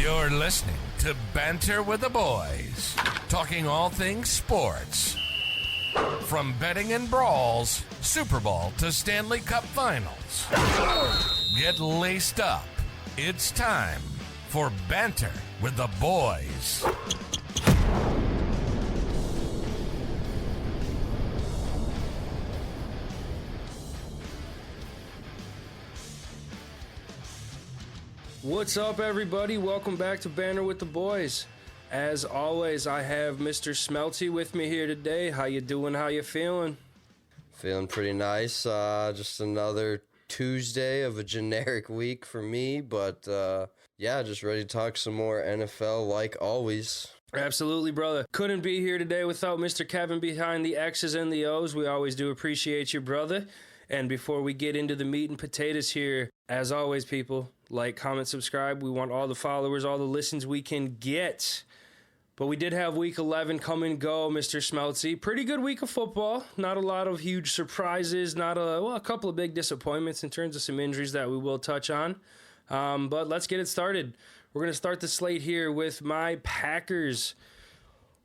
You're listening to Banter with the Boys, talking all things sports. From betting and brawls, Super Bowl to Stanley Cup Finals. Get laced up. It's time for Banter with the Boys. What's up, everybody? Welcome back to Banter with the Boys. As always, I have Mr. Smelty with me here today. How you doing? How you feeling? Feeling pretty nice. Just another Tuesday of a generic week for me, but yeah, just ready to talk some more NFL like always. Absolutely, brother. Couldn't be here today without Mr. Kevin behind the X's and the O's. We always do appreciate you, brother. And before we get into the meat and potatoes here, as always, people, like, comment, subscribe. We want all the followers, all the listens we can get. But we did have Week 11 come and go, Mr. Smeltzy. Pretty good week of football. Not a lot of huge surprises. A couple of big disappointments in terms of some injuries that we will touch on. But let's get it started. We're going to start the slate here with my Packers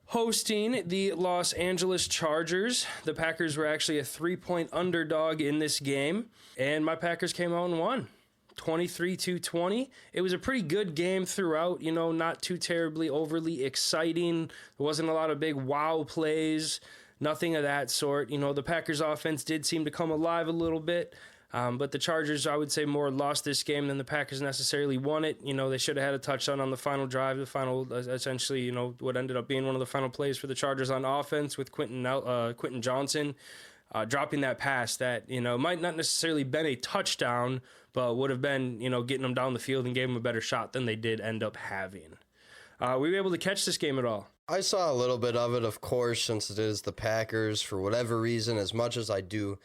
hosting the Los Angeles Chargers. The Packers were actually a 3-point underdog in this game, and my Packers came out and won 23-20. It was a pretty good game throughout, not too terribly overly exciting. There wasn't a lot of big wow plays, nothing of that sort. The Packers offense did seem to come alive a little bit. But the Chargers, I would say, more lost this game than the Packers necessarily won it. They should have had a touchdown on the final drive. The final, essentially, what ended up being one of the final plays for the Chargers on offense with Quentin Johnson dropping that pass that, might not necessarily been a touchdown, but would have been, getting them down the field and gave them a better shot than they did end up having. Were you able to catch this game at all? I saw a little bit of it, of course, since it is the Packers. For whatever reason, as much as I do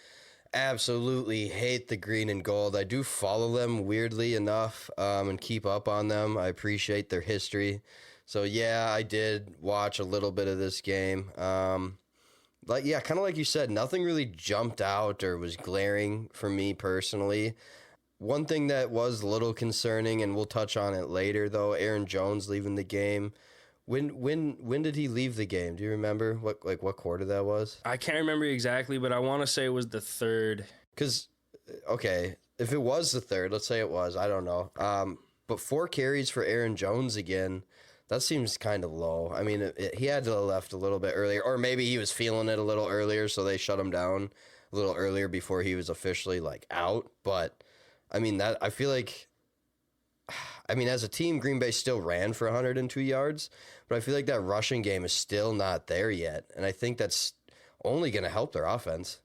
absolutely hate the green and gold, I do follow them weirdly enough and keep up on them. I appreciate their history. So yeah, I did watch a little bit of this game. Kind of like you said, nothing really jumped out or was glaring for me personally. One thing that was a little concerning, and we'll touch on it later though, Aaron Jones leaving the game. When did he leave the game? Do you remember what quarter that was? I can't remember exactly, but I want to say it was the third. Because, okay, if it was the third, let's say it was, I don't know. But 4 carries for Aaron Jones again, that seems kind of low. I mean, he had to have left a little bit earlier, or maybe he was feeling it a little earlier, so they shut him down a little earlier before he was officially, out. But, I mean, I feel like, as a team, Green Bay still ran for 102 yards, but I feel like that rushing game is still not there yet, and I think that's only going to help their offense.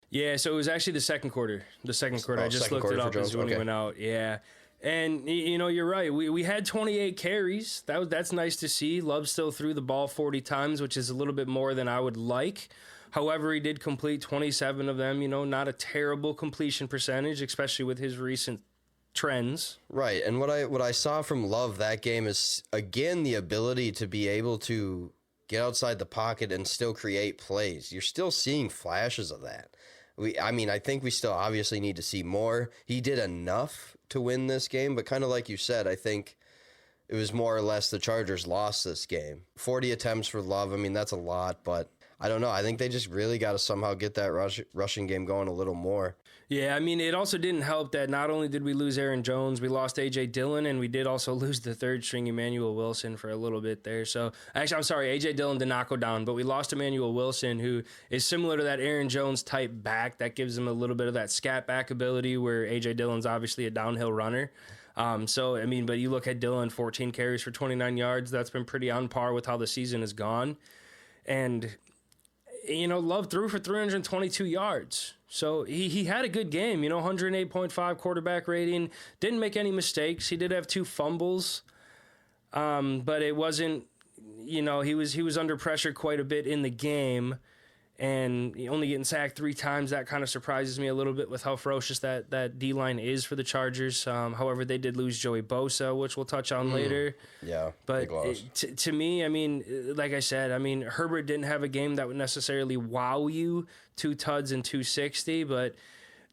Yeah, so it was actually the second quarter. I just looked it up as when he went out. Yeah, and you're right. We had 28 carries. That's nice to see. Love still threw the ball 40 times, which is a little bit more than I would like. However, he did complete 27 of them. Not a terrible completion percentage, especially with his recent trends. Right, and what I saw from Love that game is, again, the ability to be able to get outside the pocket and still create plays. You're still seeing flashes of that. I think we still obviously need to see more. He did enough to win this game, but kind of like you said, I think it was more or less the Chargers lost this game. 40 attempts for Love, that's a lot, but I don't know. I think they just really got to somehow get that rushing game going a little more. Yeah, it also didn't help that not only did we lose Aaron Jones, we lost A.J. Dillon, and we did also lose the third string Emmanuel Wilson for a little bit there. So, actually, I'm sorry, A.J. Dillon did not go down, but we lost Emmanuel Wilson, who is similar to that Aaron Jones type back that gives him a little bit of that scat back ability, where A.J. Dillon's obviously a downhill runner. But you look at Dillon, 14 carries for 29 yards. That's been pretty on par with how the season has gone. And Love threw for 322 yards. So he had a good game, 108.5 quarterback rating. Didn't make any mistakes. He did have 2 fumbles. But it wasn't, he was under pressure quite a bit in the game. And only getting sacked 3 times, that kind of surprises me a little bit with how ferocious that D-line is for the Chargers. However, they did lose Joey Bosa, which we'll touch on later. Yeah, but to me, like I said, Herbert didn't have a game that would necessarily wow you, 2 tuds and 260, but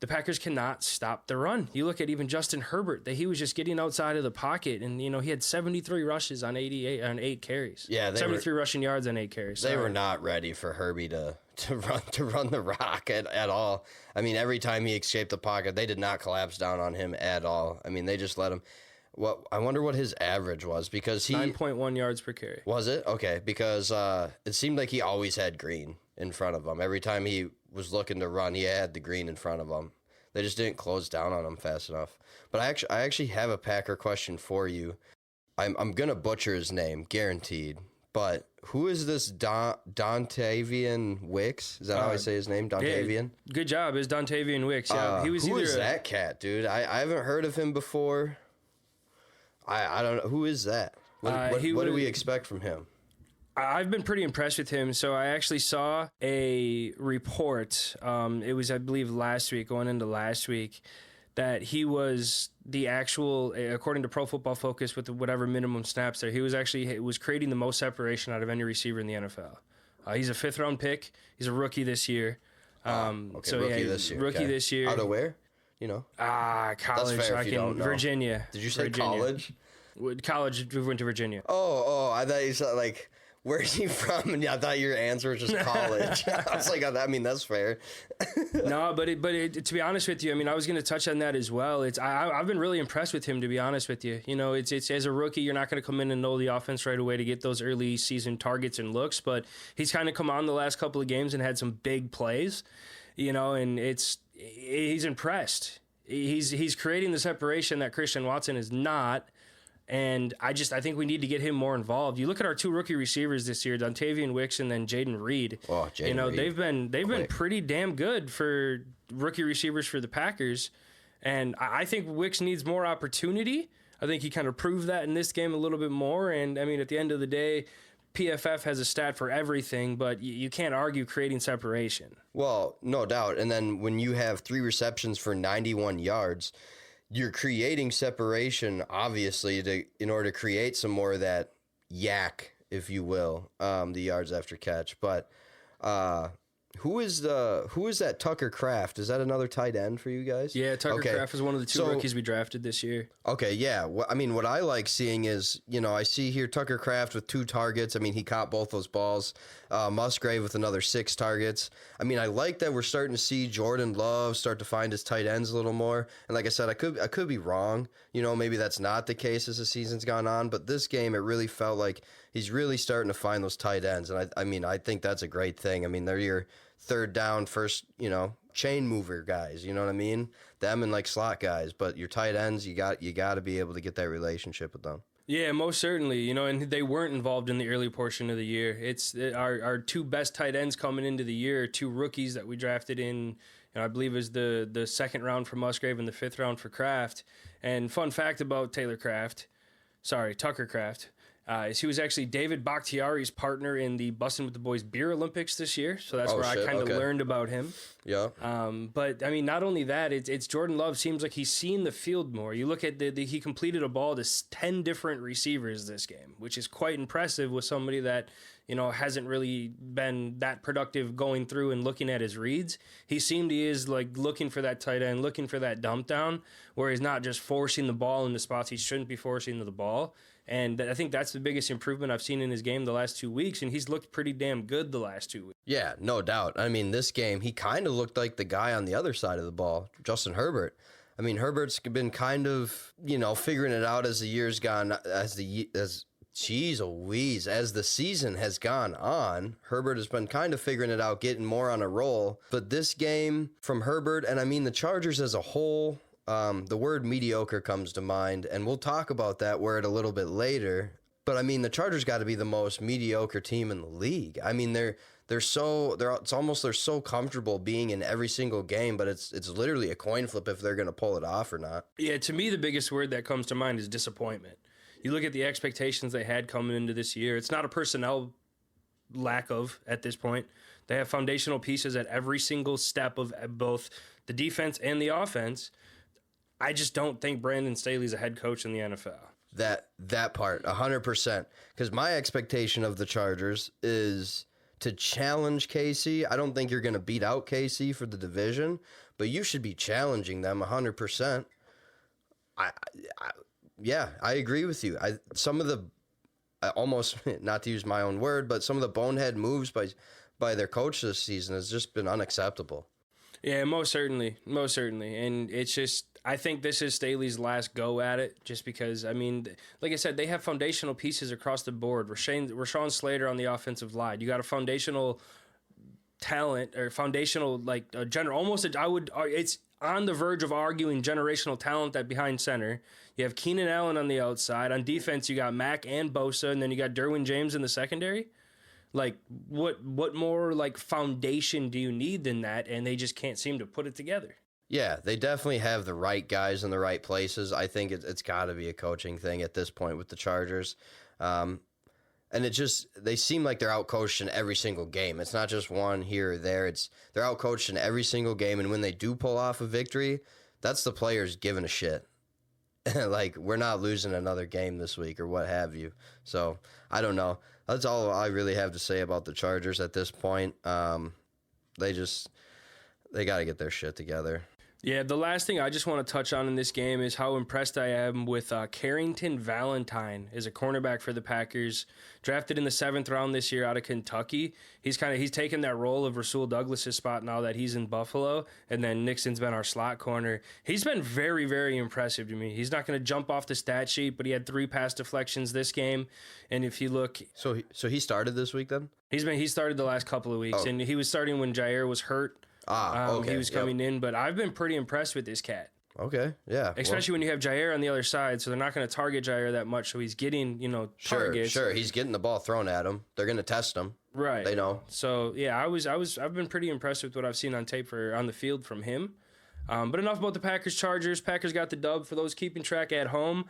the Packers cannot stop the run. You look at even Justin Herbert, that he was just getting outside of the pocket, and he had 73 rushes on 8 carries. Yeah, 73 rushing yards on 8 carries. They were not ready for Herbie to run the rock at all. I mean, every time he escaped the pocket, they did not collapse down on him at all. I mean, they just let him. I wonder what his average was, because 9.1 yards per carry. Was it? Okay, because it seemed like he always had green in front of him. Every time he was looking to run, he had the green in front of him. They just didn't close down on him fast enough. But I actually have a Packer question for you. I'm gonna butcher his name, guaranteed. But who is this Dontavian Wicks? Is that how I say his name? Dontavian? Yeah, good job. It's Dontavian Wicks. Yeah, who is that cat, dude? I haven't heard of him before. I don't know. Who is that? What do we expect from him? I've been pretty impressed with him. So I actually saw a report. It was, I believe, going into last week, that he was the actual, according to Pro Football Focus, with whatever minimum snaps there, he was creating the most separation out of any receiver in the NFL. He's a 5th-round pick. He's a rookie this year. This year. Rookie this year. Out of where? College. That's fair if you don't know. Virginia. Did you say Virginia. college? College, we went to Virginia. Oh, I thought you said, like, where's he from? And I thought your answer was just college. I was like, I mean, that's fair. No, but to be honest with you, I mean, I was going to touch on that as well. I've been really impressed with him, to be honest with you. It's as a rookie, you're not going to come in and know the offense right away to get those early season targets and looks, but he's kind of come on the last couple of games and had some big plays, and he's impressed. He's creating the separation that Christian Watson is not. And I think we need to get him more involved. You look at our 2 rookie receivers this year, Dontavian Wicks and then Jaden Reed. Oh, Jaden Reed. They've been pretty damn good for rookie receivers for the Packers. And I think Wicks needs more opportunity. I think he kind of proved that in this game a little bit more. And I mean, at the end of the day, PFF has a stat for everything, but you can't argue creating separation. Well, no doubt. And then when you have 3 receptions for 91 yards, you're creating separation, obviously, in order to create some more of that yak, if you will, the yards after catch. But who is that Tucker Kraft? Is that another tight end for you guys? Yeah, Tucker Kraft is one of the 2 rookies we drafted this year. Okay, yeah. I mean, what I like seeing is, I see here Tucker Kraft with 2 targets. I mean, he caught both those balls. Musgrave with another 6 targets. I mean, I like that we're starting to see Jordan Love start to find his tight ends a little more. And like I said, I could be wrong. Maybe that's not the case as the season's gone on. But this game, it really felt like he's really starting to find those tight ends. And I think that's a great thing. I mean, they're your 3rd down, first, chain mover guys. You know what I mean? Them and like slot guys. But your tight ends, you got to be able to get that relationship with them. Yeah, most certainly. And they weren't involved in the early portion of the year. It's our 2 best tight ends coming into the year, 2 rookies that we drafted in. I believe it was the 2nd round for Musgrave and the 5th round for Kraft. And fun fact about Tucker Kraft. Is he was actually David Bakhtiari's partner in the Bussin' with the Boys Beer Olympics this year. So that's where I kind of learned about him. Yeah. But, I mean, not only that, it's Jordan Love seems like he's seen the field more. You look at he completed a ball to 10 different receivers this game, which is quite impressive with somebody that, hasn't really been that productive going through and looking at his reads. He is like looking for that tight end, looking for that dump down, where he's not just forcing the ball in the spots he shouldn't be forcing the ball. And I think that's the biggest improvement I've seen in his game the last 2 weeks, and he's looked pretty damn good the last 2 weeks. Yeah, no doubt. I mean, this game, he kind of looked like the guy on the other side of the ball, Justin Herbert. I mean, Herbert's been kind of, figuring it out as the year's gone, as the season has gone on. Herbert has been kind of figuring it out, getting more on a roll. But this game from Herbert, and I mean the Chargers as a whole, the word mediocre comes to mind, and we'll talk about that word a little bit later. But I mean, the Chargers got to be the most mediocre team in the league. I mean, they're so comfortable being in every single game, but it's literally a coin flip if they're going to pull it off or not. Yeah, to me, the biggest word that comes to mind is disappointment. You look at the expectations they had coming into this year. It's not a personnel lack of at this point. They have foundational pieces at every single step of both the defense and the offense. I just don't think Brandon Staley's a head coach in the NFL. That part, 100%. Because my expectation of the Chargers is to challenge KC. I don't think you're going to beat out KC for the division, but you should be challenging them 100%. Yeah, I agree with you. Some of the almost, not to use my own word, but some of the bonehead moves by their coach this season has just been unacceptable. Yeah, most certainly, and it's just I think this is Staley's last go at it, just because I mean, like I said, they have foundational pieces across the board. Rashawn Slater on the offensive line. You got a foundational talent or foundational like a general almost it's on the verge of arguing generational talent that behind center. You have Keenan Allen on the outside. On defense, you got Mack and Bosa, and then you got Derwin James in the secondary. Like, what more, like, foundation do you need than that? And they just can't seem to put it together. Yeah, they definitely have the right guys in the right places. I think it's got to be a coaching thing at this point with the Chargers. And they seem like they're outcoached in every single game. It's not just one here or there. They're outcoached in every single game. And when they do pull off a victory, that's the players giving a shit. Like, we're not losing another game this week or what have you. So, I don't know. That's all I really have to say about the Chargers at this point. They got to get their shit together. Yeah, the last thing I just want to touch on in this game is how impressed I am with Carrington Valentine as a cornerback for the Packers. Drafted in the 7th round this year out of Kentucky. He's taken that role of Rasul Douglas's spot now that he's in Buffalo, and then Nixon's been our slot corner. He's been very, very impressive to me. He's not going to jump off the stat sheet, but he had 3 pass deflections this game. And if you look, so he started this week then? He started the last couple of weeks, and he was starting when Jair was hurt. Okay. He was coming in, but I've been pretty impressed with this cat. Okay, yeah. Especially when you have Jair on the other side, so they're not going to target Jair that much, so he's getting, targets. Sure, he's getting the ball thrown at him. They're going to test him. Right. They know. So, yeah, I've been pretty impressed with what I've seen on tape on the field from him. But enough about the Packers-Chargers. Packers got the dub for those keeping track at home.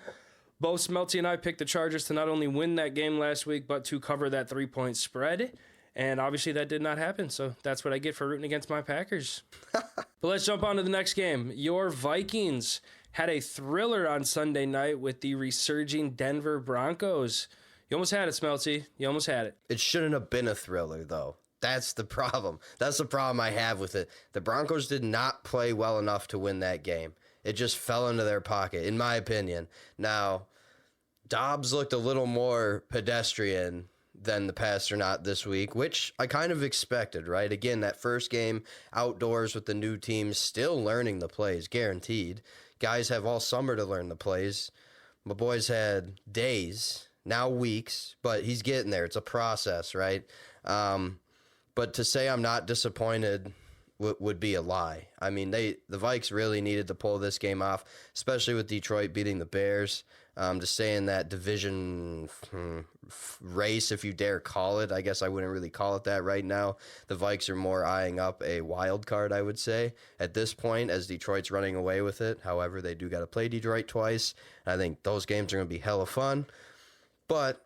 Both Smelty and I picked the Chargers to not only win that game last week, but to cover that 3-point spread. And obviously that did not happen, so that's what I get for rooting against my Packers. But let's jump on to the next game. Your Vikings had a thriller on Sunday night with the resurging Denver Broncos. You almost had it, Smelty. You almost had it. It shouldn't have been a thriller, though. That's the problem. That's the problem I have with it. The Broncos did not play well enough to win that game. It just fell into their pocket, in my opinion. Now, Dobbs looked a little more pedestrian than the Pasternaut this week, which I kind of expected, right? Again, that first game outdoors with the new team, still learning the plays, guaranteed. Guys have all summer to learn the plays. My boy's had days, now weeks, but he's getting there. It's a process, right? But to say I'm not disappointed would be a lie. I mean, the Vikes really needed to pull this game off, especially with Detroit beating the Bears. To stay in that division race, if you dare call it. I guess I wouldn't really call it that right now. The Vikes are more eyeing up a wild card, I would say, at this point, as Detroit's running away with it. However, they do got to play Detroit twice. I think those games are going to be hella fun. But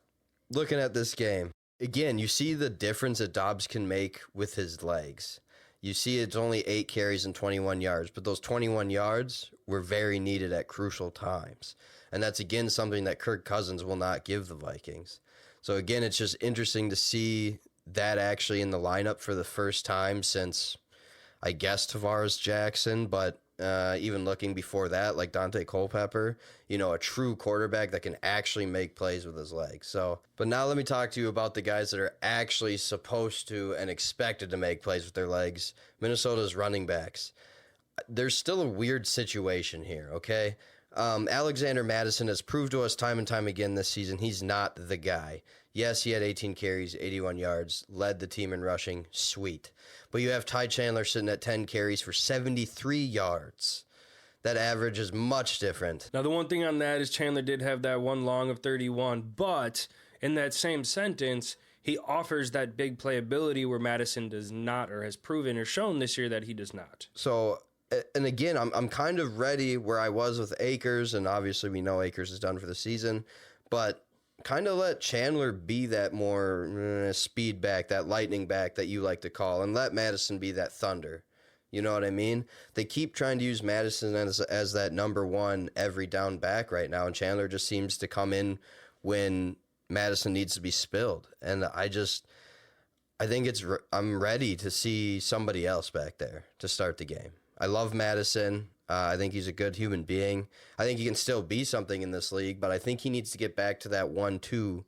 looking at this game, again, you see the difference that Dobbs can make with his legs. You see it's only 8 carries and 21 yards, but those 21 yards were very needed at crucial times. And that's, again, something that Kirk Cousins will not give the Vikings. So, again, it's just interesting to see that actually in the lineup for the first time since, I guess, Tavares Jackson. But even looking before that, like Dante Culpepper, a true quarterback that can actually make plays with his legs. So, but now let me talk to you about the guys that are actually supposed to and expected to make plays with their legs. Minnesota's running backs. There's still a weird situation here, okay? Alexander Mattison has proved to us time and time again this season he's not the guy. Yes, he had 18 carries, 81 yards, led the team in rushing, sweet. But you have Ty Chandler sitting at 10 carries for 73 yards. That average is much different. Now, the one thing on that is Chandler did have that one long of 31, but in that same sentence, he offers that big playability where Madison does not, or has proven or shown this year that he does not. So, and again, I'm kind of ready where I was with Akers, and obviously we know Akers is done for the season, but kind of let Chandler be that more speed back, that lightning back that you like to call, and let Madison be that thunder. You know what I mean? They keep trying to use Madison as that number one every down back right now, and Chandler just seems to come in when Madison needs to be spilled. And I'm ready to see somebody else back there to start the game. I love Madison. I think he's a good human being. I think he can still be something in this league, but I think he needs to get back to that 1-2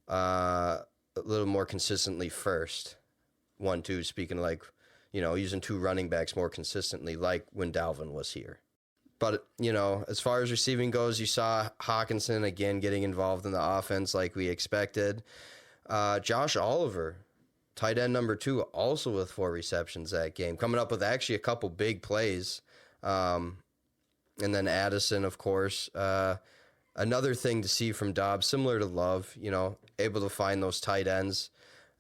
a little more consistently first. 1-2, speaking like, using two running backs more consistently, like when Dalvin was here. But, as far as receiving goes, you saw Hawkinson again getting involved in the offense like we expected. Josh Oliver, tight end number 2, also with 4 receptions that game, coming up with actually a couple big plays. And then Addison, of course. Another thing to see from Dobbs, similar to Love, able to find those tight ends.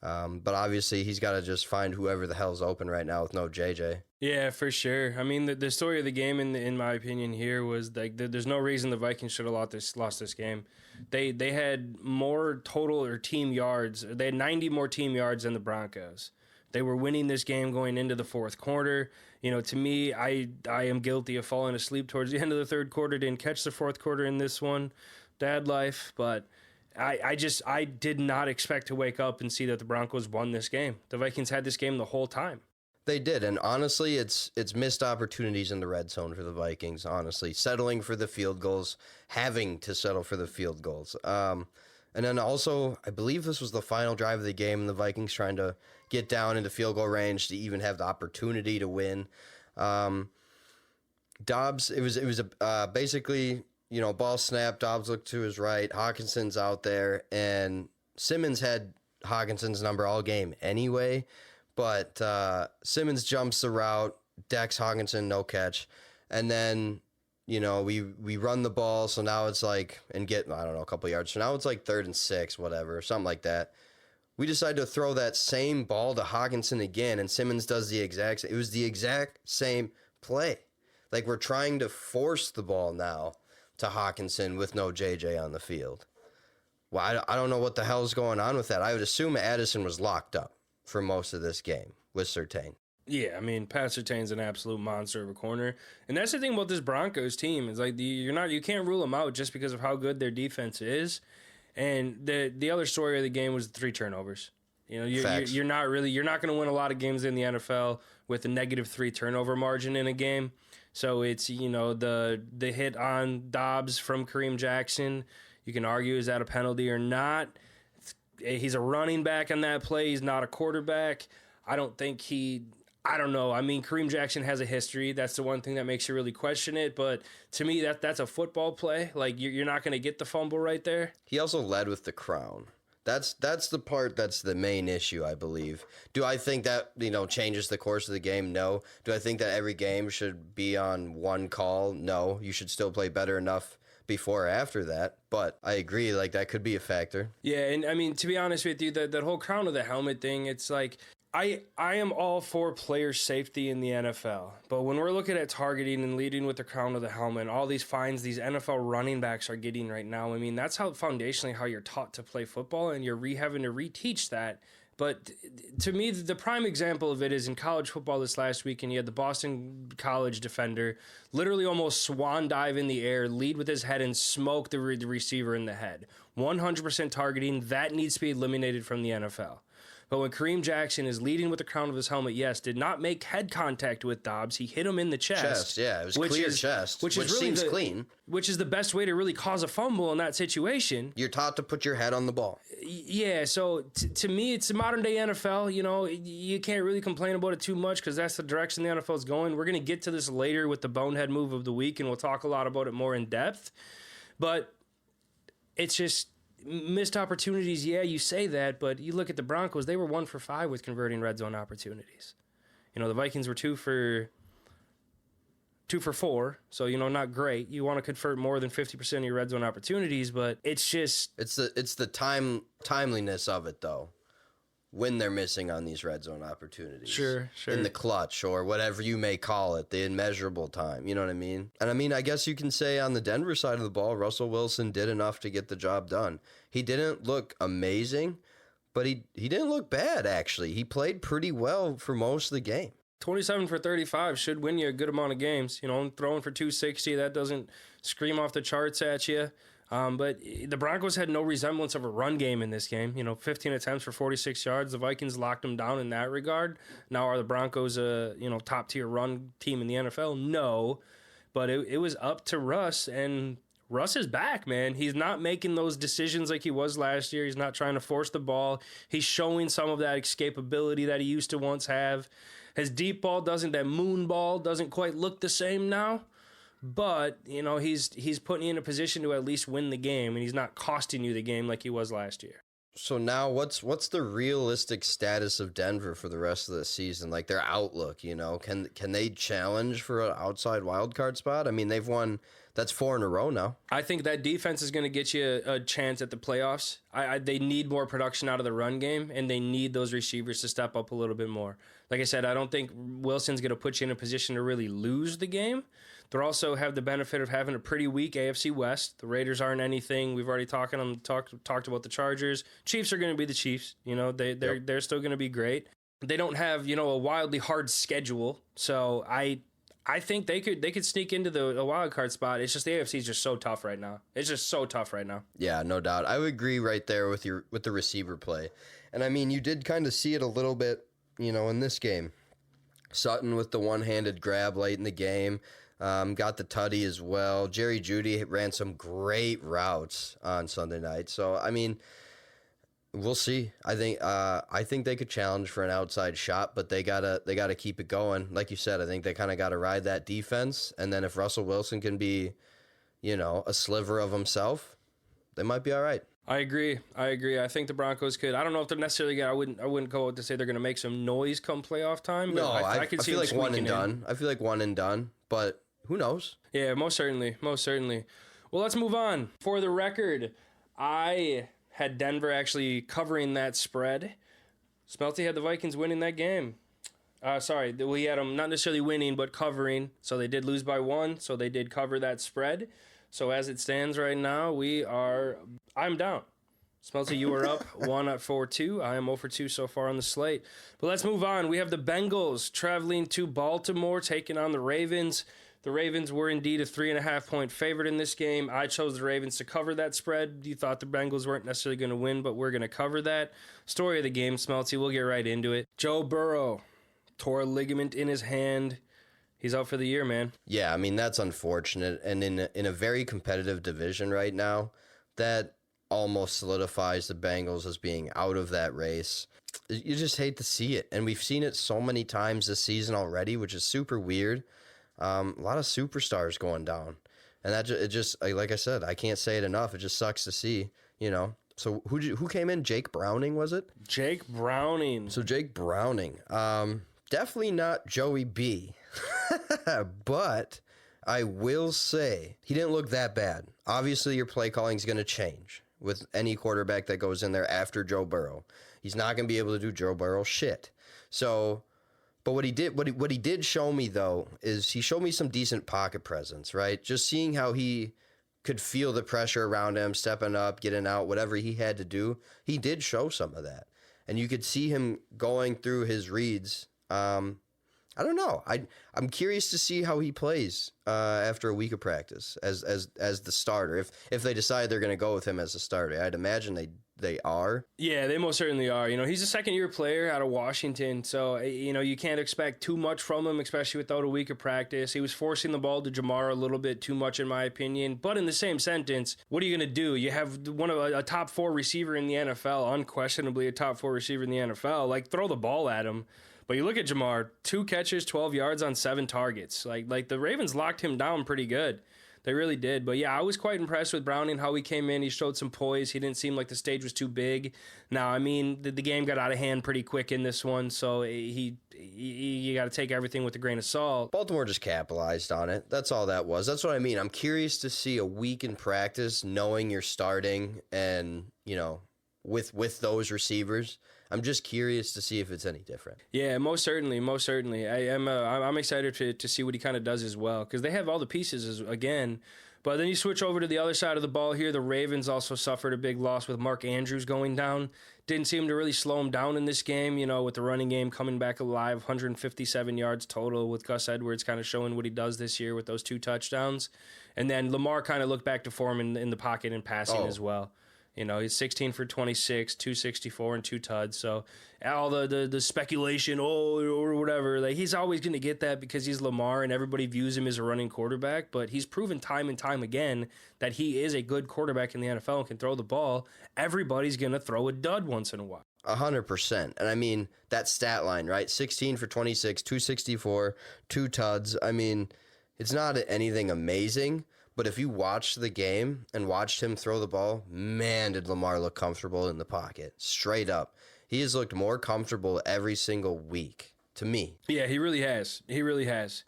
But obviously he's got to just find whoever the hell's open right now with no JJ. Yeah, for sure. I mean, the story of the game, in my opinion, here was like there's no reason the Vikings should have lost this game. They had more total or team yards. They had 90 more team yards than the Broncos. They were winning this game going into the fourth quarter. To me, I am guilty of falling asleep towards the end of the third quarter. Didn't catch the fourth quarter in this one. Dad life, but I did not expect to wake up and see that the Broncos won this game. The Vikings had this game the whole time. They did, and honestly, it's missed opportunities in the red zone for the Vikings, honestly. Settling for the field goals, having to settle for the field goals. And then also, I believe this was the final drive of the game, and the Vikings trying to get down into field goal range to even have the opportunity to win. Dobbs, it was basically, ball snap, Dobbs looked to his right, Hawkinson's out there, and Simmons had Hawkinson's number all game anyway. But Simmons jumps the route, decks Hawkinson, no catch. And then, we run the ball, so now it's like, and get, I don't know, a couple yards. So now it's like 3rd and 6, whatever, something like that. We decide to throw that same ball to Hawkinson again, and Simmons does it was the exact same play. Like, we're trying to force the ball now to Hawkinson with no JJ on the field. Well, I don't know what the hell's going on with that. I would assume Addison was locked up for most of this game with Surtain. Yeah, I mean, Pat Surtain's an absolute monster of a corner. And that's the thing about this Broncos team is like you can't rule them out just because of how good their defense is. And the other story of the game was the 3 turnovers. You're not going to win a lot of games in the NFL with a negative 3 turnover margin in a game. So it's, the hit on Dobbs from Kareem Jackson. You can argue, is that a penalty or not? He's a running back on that play. He's not a quarterback. I don't know. I mean, Kareem Jackson has a history. That's the one thing that makes you really question it. But to me, that's a football play. Like, you're not going to get the fumble right there. He also led with the crown. That's the part that's the main issue, I believe. Do I think that, changes the course of the game? No. Do I think that every game should be on one call? No. You should still play better enough before or after that, but I agree, like, that could be a factor. Yeah, and I mean, to be honest with you, that whole crown of the helmet thing, it's like, I am all for player safety in the NFL, but when we're looking at targeting and leading with the crown of the helmet and all these fines these NFL running backs are getting right now, I mean, that's how foundationally how you're taught to play football, and you're having to reteach that. But to me, the prime example of it is in college football this last week, and you had the Boston College defender literally almost swan dive in the air, lead with his head, and smoke the receiver in the head. 100% targeting, that needs to be eliminated from the NFL. But when Kareem Jackson is leading with the crown of his helmet, yes, did not make head contact with Dobbs. He hit him in the chest. Yeah, it was clear chest, which really seems clean. Which is the best way to really cause a fumble in that situation. You're taught to put your head on the ball. Yeah, so to me, it's a modern-day NFL. You can't really complain about it too much because that's the direction the NFL is going. We're going to get to this later with the bonehead move of the week, and we'll talk a lot about it more in depth. But it's just missed opportunities. Yeah, you say that, but you look at the Broncos, they were 1 for 5 with converting red zone opportunities. The Vikings were 2 for 4, so not great. You want to convert more than 50% of your red zone opportunities, but it's just it's the timeliness of it though. When they're missing on these red zone opportunities. Sure. In the clutch or whatever you may call it, the immeasurable time, you know what I mean? And I mean, I guess you can say on the Denver side of the ball, Russell Wilson did enough to get the job done. He didn't look amazing, but he didn't look bad, actually. He played pretty well for most of the game. 27 for 35 should win you a good amount of games. Throwing for 260, that doesn't scream off the charts at you. But the Broncos had no resemblance of a run game in this game. 15 attempts for 46 yards. The Vikings locked them down in that regard. Now, are the Broncos a top tier run team in the NFL? No, but it was up to Russ, and Russ is back, man. He's not making those decisions like he was last year. He's not trying to force the ball. He's showing some of that escapability that he used to once have. His deep ball that moon ball doesn't quite look the same now. But, he's putting you in a position to at least win the game, and he's not costing you the game like he was last year. So now what's the realistic status of Denver for the rest of the season? Like their outlook, can they challenge for an outside wild card spot? I mean, they've won, that's 4 in a row now. I think that defense is going to get you a chance at the playoffs. They need more production out of the run game, and they need those receivers to step up a little bit more. Like I said, I don't think Wilson's going to put you in a position to really lose the game. They also have the benefit of having a pretty weak AFC West. The Raiders aren't anything. We've already talked about the Chargers. Chiefs are going to be the Chiefs. They're still going to be great. They don't have a wildly hard schedule. So I think they could sneak into the wild card spot. It's just the AFC is just so tough right now. It's just so tough right now. Yeah, no doubt. I would agree right there with the receiver play. And I mean, you did kind of see it a little bit, in this game. Sutton with the one-handed grab late in the game. Got the tutty as well. Jerry Jeudy ran some great routes on Sunday night. So, I mean, we'll see. I think they could challenge for an outside shot, but they gotta keep it going. Like you said, I think they kind of got to ride that defense. And then if Russell Wilson can be, a sliver of himself, they might be all right. I agree. I think the Broncos could. I don't know if they're necessarily I wouldn't go out to say they're going to make some noise come playoff time. But No, I could see feel like one and in. done. I feel like one and done, but who knows? Yeah, most certainly. Well, let's move on. For the record, I had Denver actually covering that spread. Smelty had the Vikings winning that game. Sorry, we had them not necessarily winning, but covering. So they did lose by 1, so they did cover that spread. So as it stands right now, I'm down. Smelty, you are up 1-4-2. I am 0-2 so far on the slate. But let's move on. We have the Bengals traveling to Baltimore, taking on the Ravens. The Ravens were indeed a 3.5-point favorite in this game. I chose the Ravens to cover that spread. You thought the Bengals weren't necessarily going to win, but we're going to cover that. Story of the game, Smelty. We'll get right into it. Joe Burrow tore a ligament in his hand. He's out for the year, man. Yeah, I mean, that's unfortunate. And in a very competitive division right now, that almost solidifies the Bengals as being out of that race. You just hate to see it. And we've seen it so many times this season already, which is super weird. A lot of superstars going down. And it just, like I said, I can't say it enough. It just sucks to see, So who came in? Jake Browning, was it? Jake Browning. So Jake Browning. Definitely not Joey B. But I will say he didn't look that bad. Obviously, your play calling is going to change with any quarterback that goes in there after Joe Burrow. He's not going to be able to do Joe Burrow shit. So, but what he did show me though is he showed me some decent pocket presence, right? Just seeing how he could feel the pressure around him, stepping up, getting out, whatever he had to do. He did show some of that, and you could see him going through his reads. I don't know. I'm curious to see how he plays after a week of practice as the starter. If they decide they're going to go with him as a starter, I'd imagine they are. Yeah, they most certainly are. He's a second-year player out of Washington, so you can't expect too much from him, especially without a week of practice. He was forcing the ball to Jamar a little bit too much, in my opinion. But in the same sentence, what are you going to do? You have a top 4 receiver in the NFL, unquestionably a top 4 receiver in the NFL. Like, throw the ball at him. But you look at Jamar, 2 catches, 12 yards on 7 targets. Like the Ravens locked him down pretty good. They really did. But yeah, I was quite impressed with Browning, how he came in. He showed some poise. He didn't seem like the stage was too big. Now, I mean, the game got out of hand pretty quick in this one, so you got to take everything with a grain of salt. Baltimore just capitalized on it. That's all that was. That's what I mean. I'm curious to see a week in practice, knowing you're starting and, with those receivers. I'm just curious to see if it's any different. Yeah, most certainly. I'm excited to see what he kind of does as well, because they have all the pieces again, But then you switch over to the other side of the ball here. The Ravens also suffered a big loss with Mark Andrews going down. Didn't seem to really slow him down in this game, with the running game coming back alive. 157 yards total with Gus Edwards kind of showing what he does this year with those 2 touchdowns. And then Lamar kind of looked back to form in the pocket and passing as well. He's 16 for 26, 264, and 2 tuds. So all the speculation, or whatever, like he's always going to get that because he's Lamar and everybody views him as a running quarterback. But he's proven time and time again that he is a good quarterback in the NFL and can throw the ball. Everybody's going to throw a dud once in a while. 100%. And I mean, that stat line, right? 16 for 26, 264, 2 tuds. I mean, it's not anything amazing. But if you watched the game and watched him throw the ball, man, did Lamar look comfortable in the pocket. Straight up. He has looked more comfortable every single week, to me. Yeah, he really has. He really has.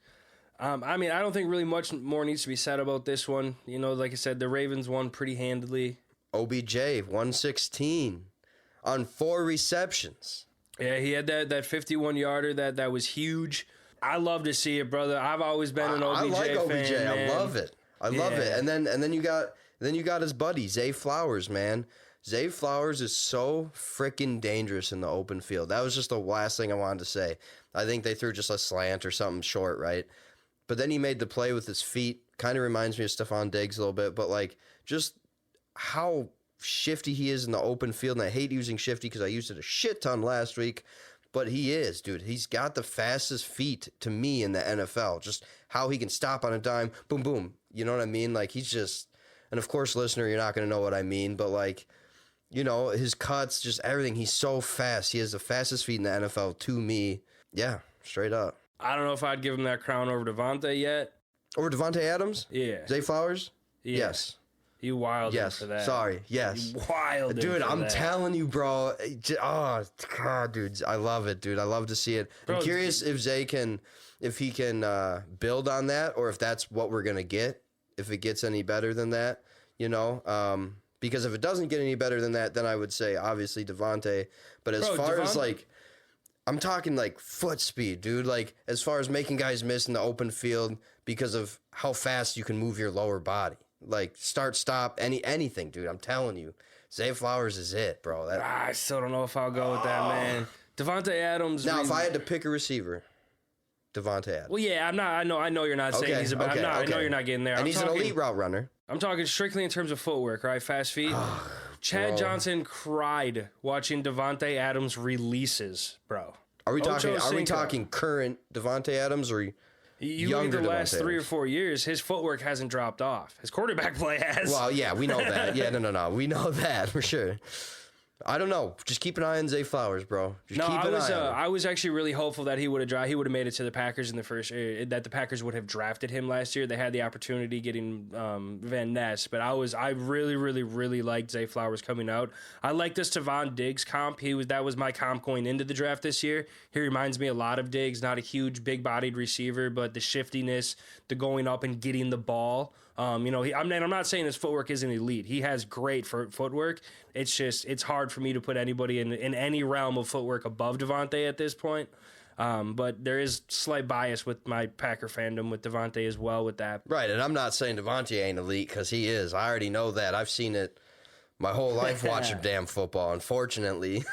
I don't think really much more needs to be said about this one. Like I said, the Ravens won pretty handily. OBJ, 116 on 4 receptions. Yeah, he had that 51-yarder that was huge. I love to see it, brother. I've always been an OBJ fan. I like OBJ. Man. I love it. I love it. And then you got his buddy Zay Flowers, man. Zay Flowers is so freaking dangerous in the open field. That was just the last thing I wanted to say. I think they threw just a slant or something short, right? But then he made the play with his feet. Kind of reminds me of Stephon Diggs a little bit, but like just how shifty he is in the open field. And I hate using shifty because I used it a shit ton last week. But he is, dude. He's got the fastest feet to me in the NFL. Just how he can stop on a dime. Boom, boom. You know what I mean? Like, he's just... And, of course, listener, you're not going to know what I mean. But, like, his cuts, just everything. He's so fast. He has the fastest feet in the NFL to me. Yeah, straight up. I don't know if I'd give him that crown over Devontae yet. Over Devontae Adams? Yeah. Zay Flowers? Yeah. Yes. You wild yes. for that. Sorry. Yes. You wild dude, for I'm that. telling you, bro. Oh, God, dude. I love it, dude. I love to see it. Bro, I'm curious if Zay can build on that or if that's what we're going to get, if it gets any better than that, because if it doesn't get any better than that, then I would say, obviously, Devontae. But as far as, like, I'm talking, like, foot speed, dude. Like, as far as making guys miss in the open field because of how fast you can move your lower body. Like, start, stop, anything, dude. I'm telling you. Zay Flowers is it, bro. I still don't know if I'll go with that, man. Devontae Adams. Now, if I had to pick a receiver, Devontae Adams. Well, yeah, I'm not. I know you're not saying he's about. I know you're not getting there. And he's an elite route runner. I'm talking strictly in terms of footwork, right? Fast feet. Chad Johnson cried watching Devontae Adams releases, bro. Are we talking current Devontae Adams or you look at the last 3 or 4 years, his footwork hasn't dropped off. His quarterback play has. Well, yeah, we know that. Yeah, no. We know that for sure. I don't know. Just keep an eye on Zay Flowers, bro. I was actually really hopeful that he would have made it to the Packers in the first that the Packers would have drafted him last year. They had the opportunity getting Van Ness, but I really, really, really liked Zay Flowers coming out. I like this Stephon Diggs comp. That was my comp going into the draft this year. He reminds me a lot of Diggs. Not a huge, big-bodied receiver, but the shiftiness, the going up and getting the ball. I'm not saying his footwork isn't elite. He has great footwork. It's just, it's hard for me to put anybody in any realm of footwork above Devontae at this point. But there is slight bias with my Packer fandom with Devontae as well with that. Right, and I'm not saying Devontae ain't elite because he is. I already know that. I've seen it my whole life watching damn football, unfortunately.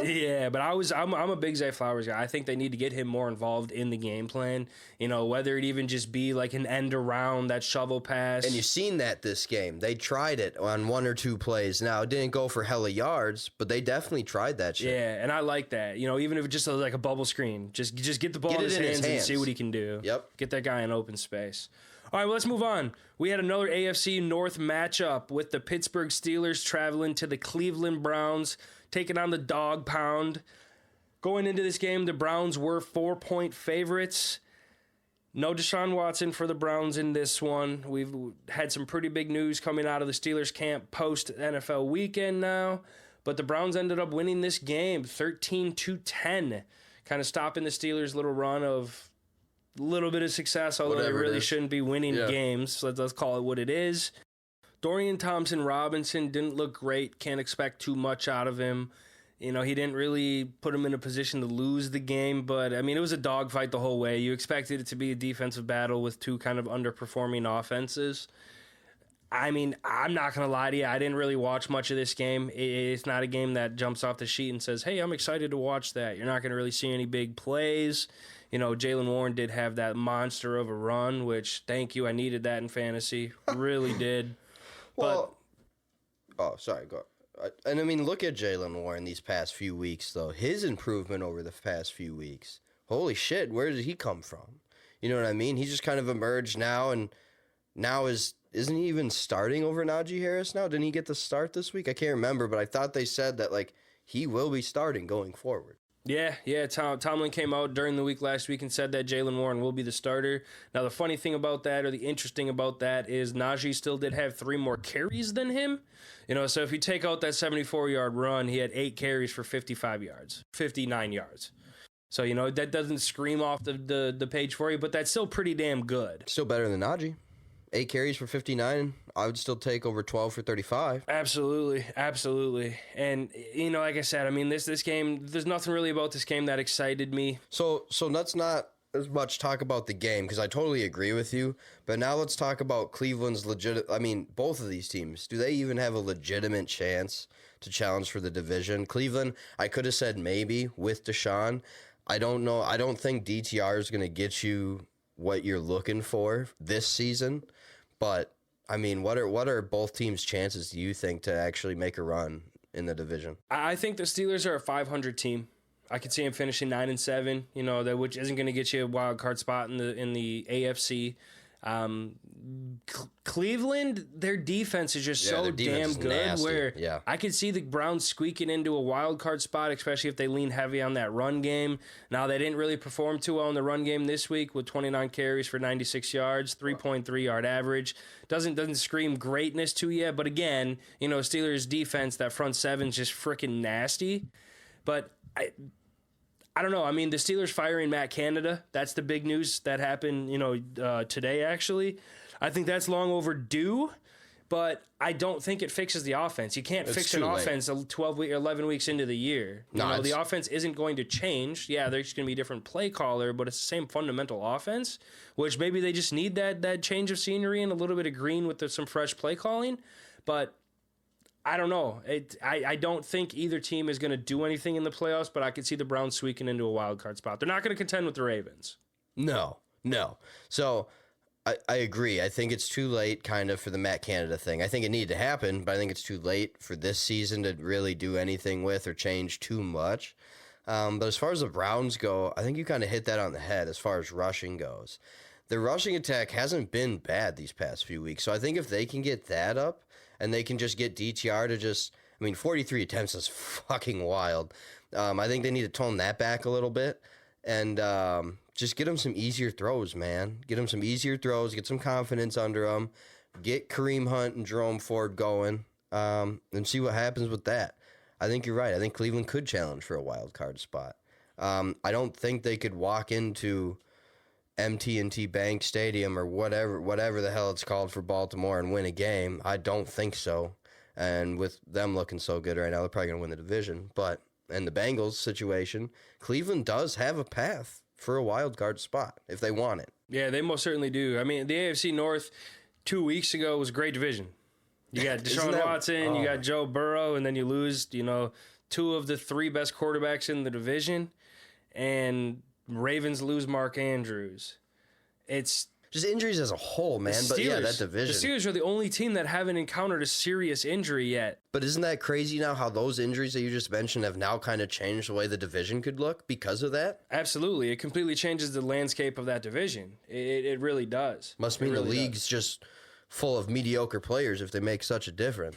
Yeah, but I'm a big Zay Flowers guy. I think they need to get him more involved in the game plan. Whether it even just be like an end around that shovel pass. And you've seen that this game. They tried it on 1 or 2 plays. Now, it didn't go for hella yards, but they definitely tried that shit. Yeah, and I like that. Even if it's just like a bubble screen, just get the ball in his hands and see what he can do. Yep. Get that guy in open space. All right, well, let's move on. We had another AFC North matchup with the Pittsburgh Steelers traveling to the Cleveland Browns, taking on the Dog Pound. Going into this game, the Browns were 4-point favorites. No Deshaun Watson for the Browns in this one. We've had some pretty big news coming out of the Steelers camp post NFL weekend now. But the Browns ended up winning this game 13-10, kind of stopping the Steelers' little run of a little bit of success, although they really shouldn't be winning games. So let's call it what it is. Dorian Thompson-Robinson didn't look great. Can't expect too much out of him. He didn't really put him in a position to lose the game, but, it was a dogfight the whole way. You expected it to be a defensive battle with 2 kind of underperforming offenses. I mean, I'm not going to lie to you. I didn't really watch much of this game. It's not a game that jumps off the sheet and says, hey, I'm excited to watch that. You're not going to really see any big plays. You know, Jaylen Warren did have that monster of a run, which, thank you, I needed that in fantasy. Really did. Well, sorry, go. And I mean, look at Jaylen Warren these past few weeks, though. His improvement over the past few weeks. Holy shit, where did he come from? You know what I mean? He just kind of emerged now, and now isn't he even starting over Najee Harris now? Didn't he get the start this week? I can't remember, but I thought they said that, like, he will be starting going forward. Yeah. Tomlin came out during the week last week and said that Jaylen Warren will be the starter. Now, the funny thing about that, or the interesting about that, is Najee still did have 3 more carries than him. You know, so if you take out that 74-yard run, he had 8 carries for 55 yards, 59 yards. So, you know, that doesn't scream off the page for you, but that's still pretty damn good. Still better than Najee. 8 carries for 59. I would still take over 12 for 35. Absolutely. And, you know, like I said, I mean, this game, there's nothing really about this game that excited me. So let's not as much talk about the game, because I totally agree with you. But now let's talk about Cleveland's both of these teams. Do they even have a legitimate chance to challenge for the division? Cleveland, I could have said maybe with Deshaun. I don't know. I don't think DTR is going to get you what you're looking for this season. But, I mean, what are both teams' chances, do you think, to actually make a run in the division? I think the Steelers are a 500 team. I could see them finishing 9-7, you know, which isn't going to get you a wild card spot in the AFC. Cleveland, their defense is just so damn good, nasty. where I could see the Browns squeaking into a wild card spot, especially if they lean heavy on that run game. Now, they didn't really perform too well in the run game this week with 29 carries for 96 yards, 3.3 yard average. Doesn't scream greatness to you, but again, you know, Steelers defense, that front seven's just freaking nasty. But I don't know. I mean, the Steelers firing Matt Canada, that's the big news that happened, you know, today, actually. I think that's long overdue, but I don't think it fixes the offense. You can't fix an offense 11 weeks into the year. The offense isn't going to change. Yeah, there's going to be a different play caller, but it's the same fundamental offense, which maybe they just need that change of scenery and a little bit of green with some fresh play calling. But I don't know. I don't think either team is going to do anything in the playoffs, but I could see the Browns squeaking into a wild card spot. They're not going to contend with the Ravens. No. So I agree. I think it's too late kind of for the Matt Canada thing. I think it needed to happen, but I think it's too late for this season to really do anything with or change too much. But as far as the Browns go, I think you kind of hit that on the head as far as rushing goes. The rushing attack hasn't been bad these past few weeks, so I think if they can get that up, and they can just get DTR to 43 attempts is fucking wild. I think they need to tone that back a little bit and just get him some easier throws, man. Get him some easier throws, get some confidence under him, get Kareem Hunt and Jerome Ford going, and see what happens with that. I think you're right. I think Cleveland could challenge for a wild card spot. I don't think they could walk into MT&T Bank Stadium or whatever the hell it's called for Baltimore and win a game. I don't think so. And with them looking so good right now, they're probably going to win the division. But in the Bengals situation, Cleveland does have a path for a wild card spot if they want it. Yeah, they most certainly do. I mean, the AFC North 2 weeks ago was a great division. You got Deshaun Watson, you got Joe Burrow, and then you lose, you know, 2 of the 3 best quarterbacks in the division. And Ravens lose Mark Andrews. It's just injuries as a whole, man. But yeah, that division. The Steelers are the only team that haven't encountered a serious injury yet. But isn't that crazy now how those injuries that you just mentioned have now kind of changed the way the division could look because of that? Absolutely. It completely changes the landscape of that division. It really does. Must mean really the league's just full of mediocre players if they make such a difference.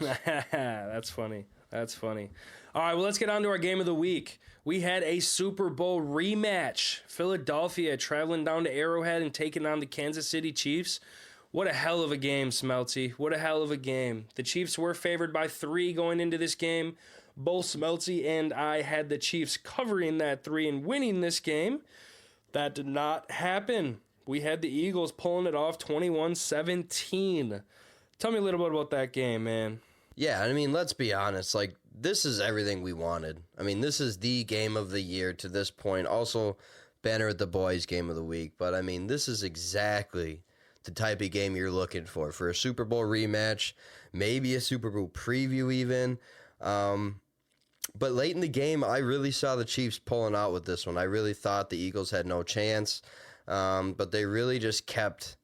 That's funny. All right, well, let's get on to our game of the week. We had a Super Bowl rematch. Philadelphia traveling down to Arrowhead and taking on the Kansas City Chiefs. What a hell of a game, Smelty. What a hell of a game. The Chiefs were favored by 3 going into this game. Both Smelty and I had the Chiefs covering that 3 and winning this game. That did not happen. We had the Eagles pulling it off 21-17. Tell me a little bit about that game, man. Yeah, I mean, let's be honest. Like, this is everything we wanted. I mean, this is the game of the year to this point. Also, Banner at the Boys game of the week. But, I mean, this is exactly the type of game you're looking for a Super Bowl rematch, maybe a Super Bowl preview even. But late in the game, I really saw the Chiefs pulling out with this one. I really thought the Eagles had no chance, but they really just kept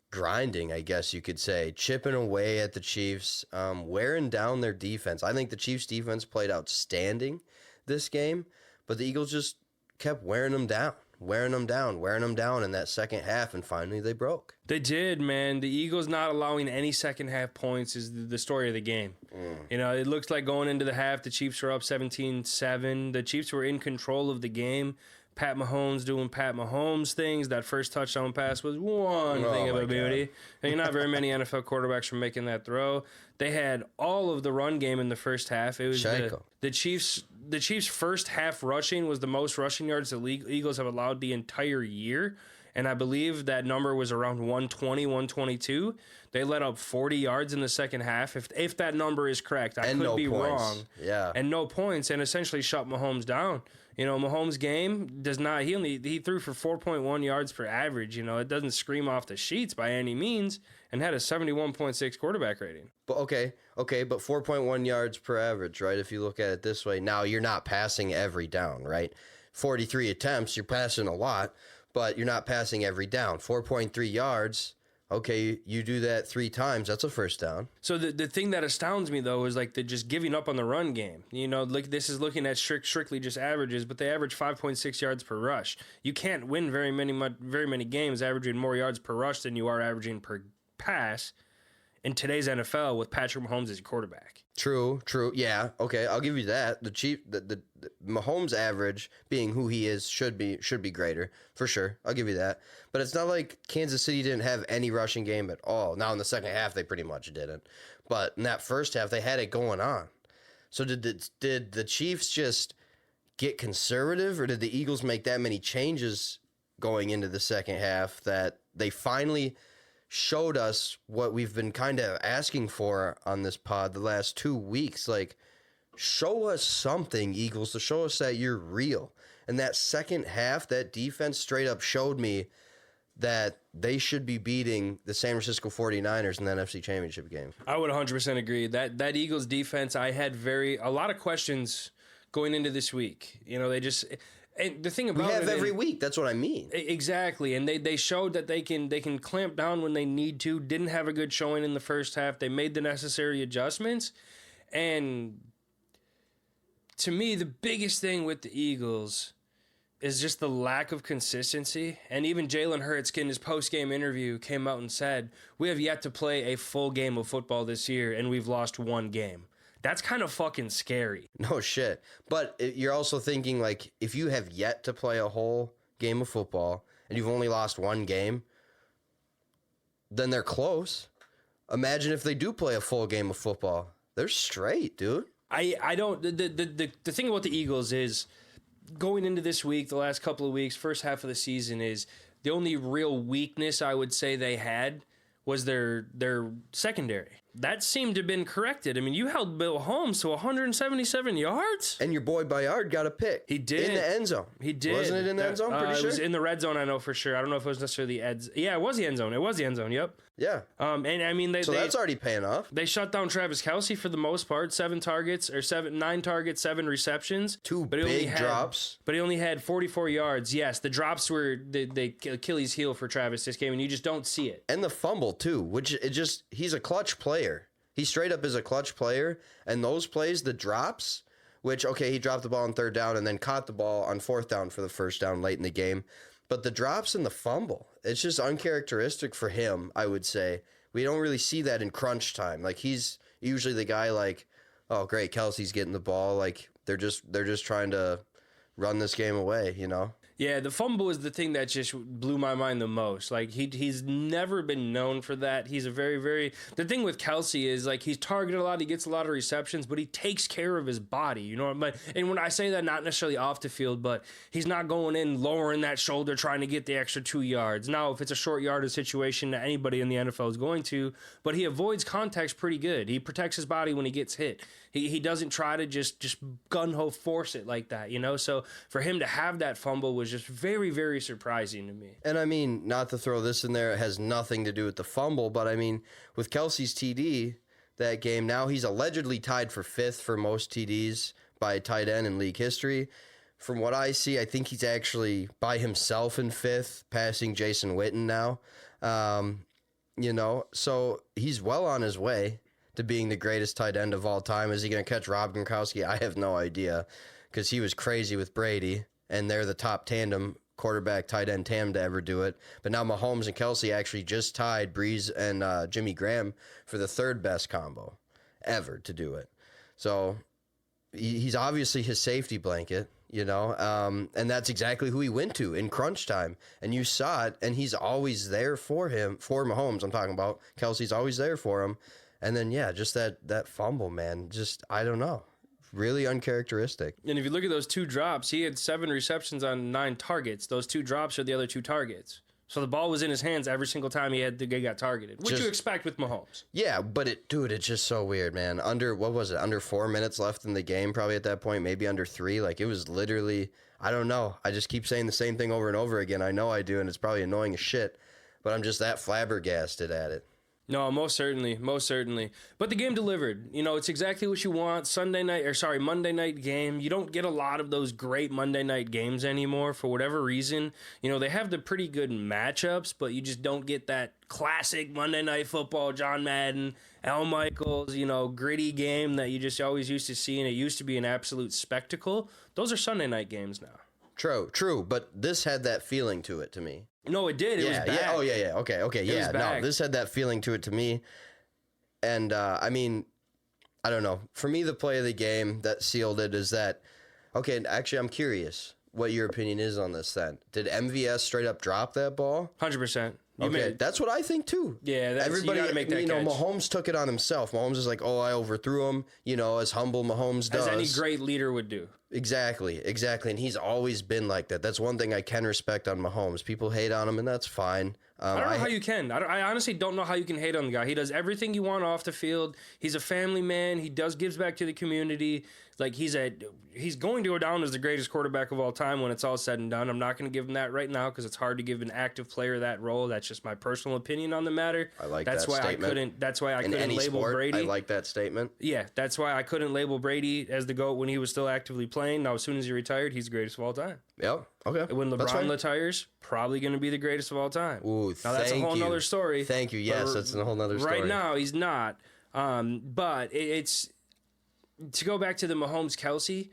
grinding, I guess you could say, chipping away at the Chiefs, wearing down their defense. I think the Chiefs' defense played outstanding this game, but the Eagles just kept wearing them down in that second half, and finally they broke. They did, man. The Eagles not allowing any second half points is the story of the game. You know, it looks like going into the half, the Chiefs were up 17-7. The Chiefs were in control of the game. Pat Mahomes doing Pat Mahomes things. That first touchdown pass was one thing of a beauty. And not very many NFL quarterbacks were making that throw. They had all of the run game in the first half. It was the Chiefs. The Chiefs' first half rushing was the most rushing yards the Eagles have allowed the entire year. And I believe that number was around 120, 122. They let up 40 yards in the second half, if that number is correct. I could be wrong. Yeah. And no points, and essentially shut Mahomes down. You know, Mahomes' game does not. He threw for 4.1 yards per average. You know, it doesn't scream off the sheets by any means, and had a 71.6 quarterback rating. But okay, but 4.1 yards per average, right? If you look at it this way, now you're not passing every down, right? 43 attempts, you're passing a lot, but you're not passing every down. 4.3 yards. Okay, you do that 3 times, that's a first down. So the thing that astounds me, though, is like the just giving up on the run game. You know, like this is looking at strictly just averages, but they average 5.6 yards per rush. You can't win very many games averaging more yards per rush than you are averaging per pass in today's NFL with Patrick Mahomes as your quarterback. True. Yeah, okay, I'll give you that. The Mahomes average, being who he is, should be greater for sure. I'll give you that. But it's not like Kansas City didn't have any rushing game at all. Now in the second half they pretty much didn't. But in that first half they had it going on. So did the Chiefs just get conservative, or did the Eagles make that many changes going into the second half that they finally showed us what we've been kind of asking for on this pod the last 2 weeks? Like, show us something, Eagles, to show us that you're real. And that second half, that defense straight up showed me that they should be beating the San Francisco 49ers in the NFC Championship game. I would 100% agree. That Eagles defense, I had a lot of questions going into this week. You know, they just... And the thing about we have every week. That's what I mean. Exactly, and they showed that they can clamp down when they need to. Didn't have a good showing in the first half. They made the necessary adjustments, and to me, the biggest thing with the Eagles is just the lack of consistency. And even Jalen Hurts in his post-game interview came out and said, "We have yet to play a full game of football this year, and we've lost one game." That's kind of fucking scary. No shit. But you're also thinking, like, if you have yet to play a whole game of football and you've only lost one game, then they're close. Imagine if they do play a full game of football. They're straight, dude. I don't... The thing about the Eagles is, going into this week, the last couple of weeks, first half of the season, is the only real weakness I would say they had was their secondary. That seemed to have been corrected. I mean, you held Bill Holmes to 177 yards? And your boy Bayard got a pick. He did. In the end zone. He did. Wasn't it in the end zone? Pretty sure? It was in the red zone, I know for sure. I don't know if it was necessarily the eds. Yeah, it was the end zone. It was the end zone, yep. Yeah. And I mean, that's already paying off. They shut down Travis Kelce for the most part. 9 targets, 7 receptions. 2 big drops. But he only had 44 yards. Yes, the drops were the Achilles heel for Travis this game, and you just don't see it. And the fumble, too, which he's a clutch player. He straight up is a clutch player, and those plays, the drops, which, okay, he dropped the ball on 3rd down and then caught the ball on 4th down for the first down late in the game. But the drops and the fumble, it's just uncharacteristic for him, I would say. We don't really see that in crunch time. Like, he's usually the guy like, oh, great, Kelsey's getting the ball. Like, they're just trying to run this game away, you know? Yeah, the fumble is the thing that just blew my mind the most. Like, he's never been known for that. He's a very, very... The thing with Kelce is, like, he's targeted a lot, he gets a lot of receptions, but he takes care of his body, you know? And when I say that, not necessarily off the field, but he's not going in, lowering that shoulder, trying to get the extra 2 yards. Now, if it's a short yardage situation that anybody in the NFL is going to, but he avoids contact pretty good. He protects his body when he gets hit. He doesn't try to just gun-ho force it like that, you know? So for him to have that fumble was was just very, very surprising to me. And I mean, not to throw this in there, it has nothing to do with the fumble, but I mean, with Kelsey's TD that game, now he's allegedly tied for 5th for most TDs by a tight end in league history. From what I see, I think he's actually by himself in 5th, passing Jason Witten now. So he's well on his way to being the greatest tight end of all time. Is he going to catch Rob Gronkowski? I have no idea, because he was crazy with Brady, and they're the top tandem, quarterback, tight end tandem to ever do it. But now Mahomes and Kelsey actually just tied Breeze and Jimmy Graham for the 3rd best combo ever to do it. So he's obviously his safety blanket, and that's exactly who he went to in crunch time. And you saw it, and he's always there for him, for Mahomes, I'm talking about. Kelsey's always there for him. And then, yeah, just that fumble, man, just, I don't know, really uncharacteristic. And if you look at those 2 drops, he had 7 receptions on 9 targets. Those 2 drops are the other 2 targets. So the ball was in his hands every single time he got targeted. What you expect with Mahomes? Yeah, but it's just so weird, man. Under 4 minutes left in the game, probably at that point, maybe under 3. Like, it was literally, I don't know. I just keep saying the same thing over and over again. I know I do, and it's probably annoying as shit, but I'm just that flabbergasted at it. No, most certainly. But the game delivered. It's exactly what you want. Monday night game. You don't get a lot of those great Monday night games anymore for whatever reason. They have the pretty good matchups, but you just don't get that classic Monday Night Football, John Madden, Al Michaels, gritty game that you just always used to see, and it used to be an absolute spectacle. Those are Sunday night games now. True, but this had that feeling to it to me. No, it did. It was back. Yeah. Oh, yeah. Okay. Yeah. No, this had that feeling to it to me. And, I mean, I don't know. For me, the play of the game that sealed it is that, okay, actually, I'm curious what your opinion is on this then. Did MVS straight up drop that ball? 100%. That's what I think too. Yeah, everybody, you gotta make that catch. Mahomes took it on himself. Mahomes is like, oh, I overthrew him, as humble Mahomes does. As any great leader would do. Exactly. And he's always been like that. That's one thing I can respect on Mahomes. People hate on him, and that's fine. I don't know how you can. I honestly don't know how you can hate on the guy. He does everything you want off the field. He's a family man. He gives back to the community. Like, he's going to go down as the greatest quarterback of all time when it's all said and done. I'm not going to give him that right now because it's hard to give an active player that role. That's just my personal opinion on the matter. I like that statement. That's why I couldn't label Brady. I like that statement. Yeah, that's why I couldn't label Brady as the GOAT when he was still actively playing. Now, as soon as he retired, he's the greatest of all time. Yep. Okay. When LeBron retires, probably going to be the greatest of all time. Ooh, now that's a whole nother story. Thank you. Yes, that's a whole nother story. Right now, he's not. But it's to go back to the Mahomes Kelsey.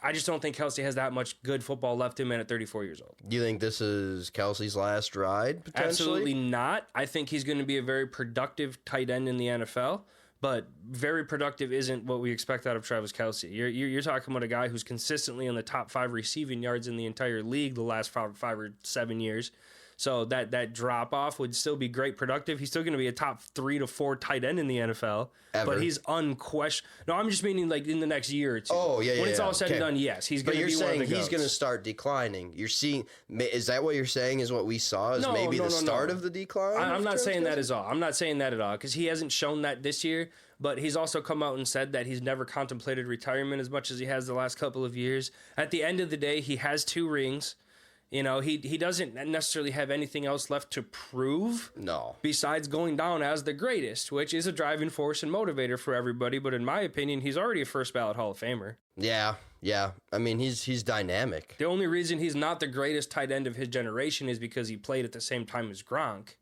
I just don't think Kelsey has that much good football left in him at 34 years old. Do you think this is Kelsey's last ride, potentially? Absolutely not. I think he's going to be a very productive tight end in the NFL, but very productive isn't what we expect out of Travis Kelsey. You're talking about a guy who's consistently in the top 5 receiving yards in the entire league the last 5 or 7 years. So that drop off would still be great productive. He's still going to be a top 3 to 4 tight end in the NFL. Ever. But he's unquestioned. No, I'm just meaning like in the next year or two. Oh, yeah, When it's all said and done, yes, he's going to be one of the But you're saying GOATs. he's going to start declining. You're seeing, is that what you're saying is what we saw is maybe the start of the decline? I'm not saying that at all. I'm not saying that at all because he hasn't shown that this year. But he's also come out and said that he's never contemplated retirement as much as he has the last couple of years. At the end of the day, he has 2 rings. He doesn't necessarily have anything else left to prove. No. Besides going down as the greatest, which is a driving force and motivator for everybody. But in my opinion, he's already a first ballot Hall of Famer. Yeah. I mean, he's dynamic. The only reason he's not the greatest tight end of his generation is because he played at the same time as Gronk.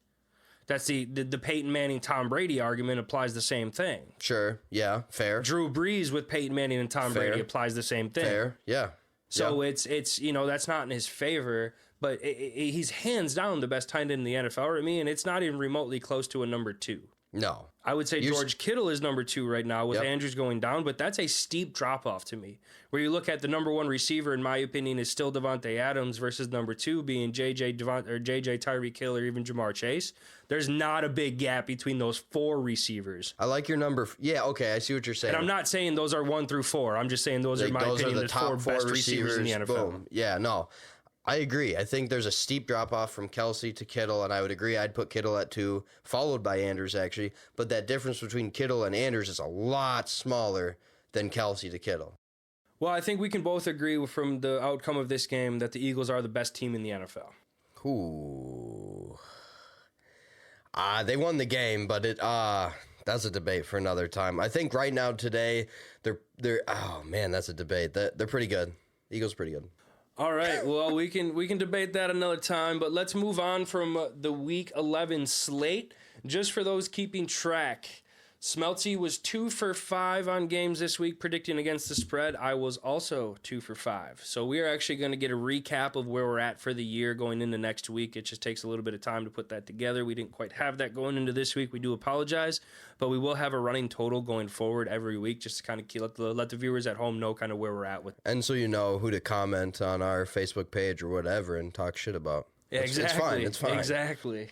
That's the Peyton Manning, Tom Brady argument applies the same thing. Sure. Yeah. Fair. Drew Brees with Peyton Manning and Tom Brady applies the same thing. Fair. Yeah. So it's that's not in his favor, but he's hands down the best tight end in the NFL to me, and it's not even remotely close to a number 2. No. I would say George Kittle is number 2 right now with Andrews going down, but that's a steep drop-off to me. Where you look at the number 1 receiver, in my opinion, is still Devontae Adams versus number 2 being JJ, Tyreek Hill, or even Jamar Chase. There's not a big gap between those 4 receivers. I like your number. Yeah, okay, I see what you're saying. And I'm not saying those are 1 through 4. I'm just saying those are, in my opinion, the top 4 best receivers in the NFL. Boom. Yeah, no. I agree. I think there's a steep drop-off from Kelsey to Kittle, and I would agree I'd put Kittle at 2, followed by Andrews, actually. But that difference between Kittle and Andrews is a lot smaller than Kelsey to Kittle. Well, I think we can both agree from the outcome of this game that the Eagles are the best team in the NFL. Ooh. They won the game, but that's a debate for another time. I think right now today they're oh man, that's a debate. They're pretty good. Eagles pretty good. All right, well, we can debate that another time, but let's move on from the Week 11 slate. Just for those keeping track, Smelty was 2 for 5 on games this week, predicting against the spread. I was also 2 for 5. So we are actually going to get a recap of where we're at for the year going into next week. It just takes a little bit of time to put that together. We didn't quite have that going into this week. We do apologize, but we will have a running total going forward every week just to kind of let the viewers at home know kind of where we're at with. And so you know who to comment on our Facebook page or whatever and talk shit about. Yeah, exactly. It's fine. It's fine. Exactly.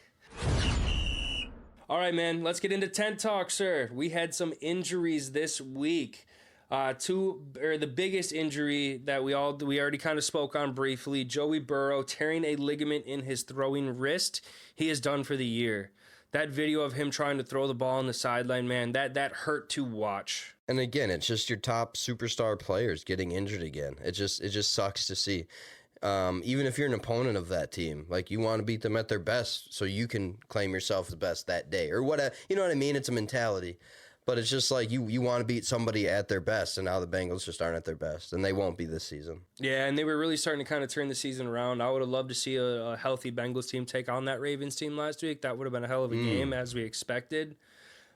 All right, man, let's get into tent talk, sir. We had some injuries this week. The biggest injury that we already kind of spoke on briefly, Joey Burrow tearing a ligament in his throwing wrist. He is done for the year. That video of him trying to throw the ball on the sideline, man, that hurt to watch. And again, it's just your top superstar players getting injured again. It just sucks to see. Even if you're an opponent of that team, like you want to beat them at their best so you can claim yourself the best that day or whatever. You know what I mean? It's a mentality, but it's just like you want to beat somebody at their best, and now the Bengals just aren't at their best, and they won't be this season. Yeah, and they were really starting to kind of turn the season around. I would have loved to see a healthy Bengals team take on that Ravens team last week. That would have been a hell of a game as we expected.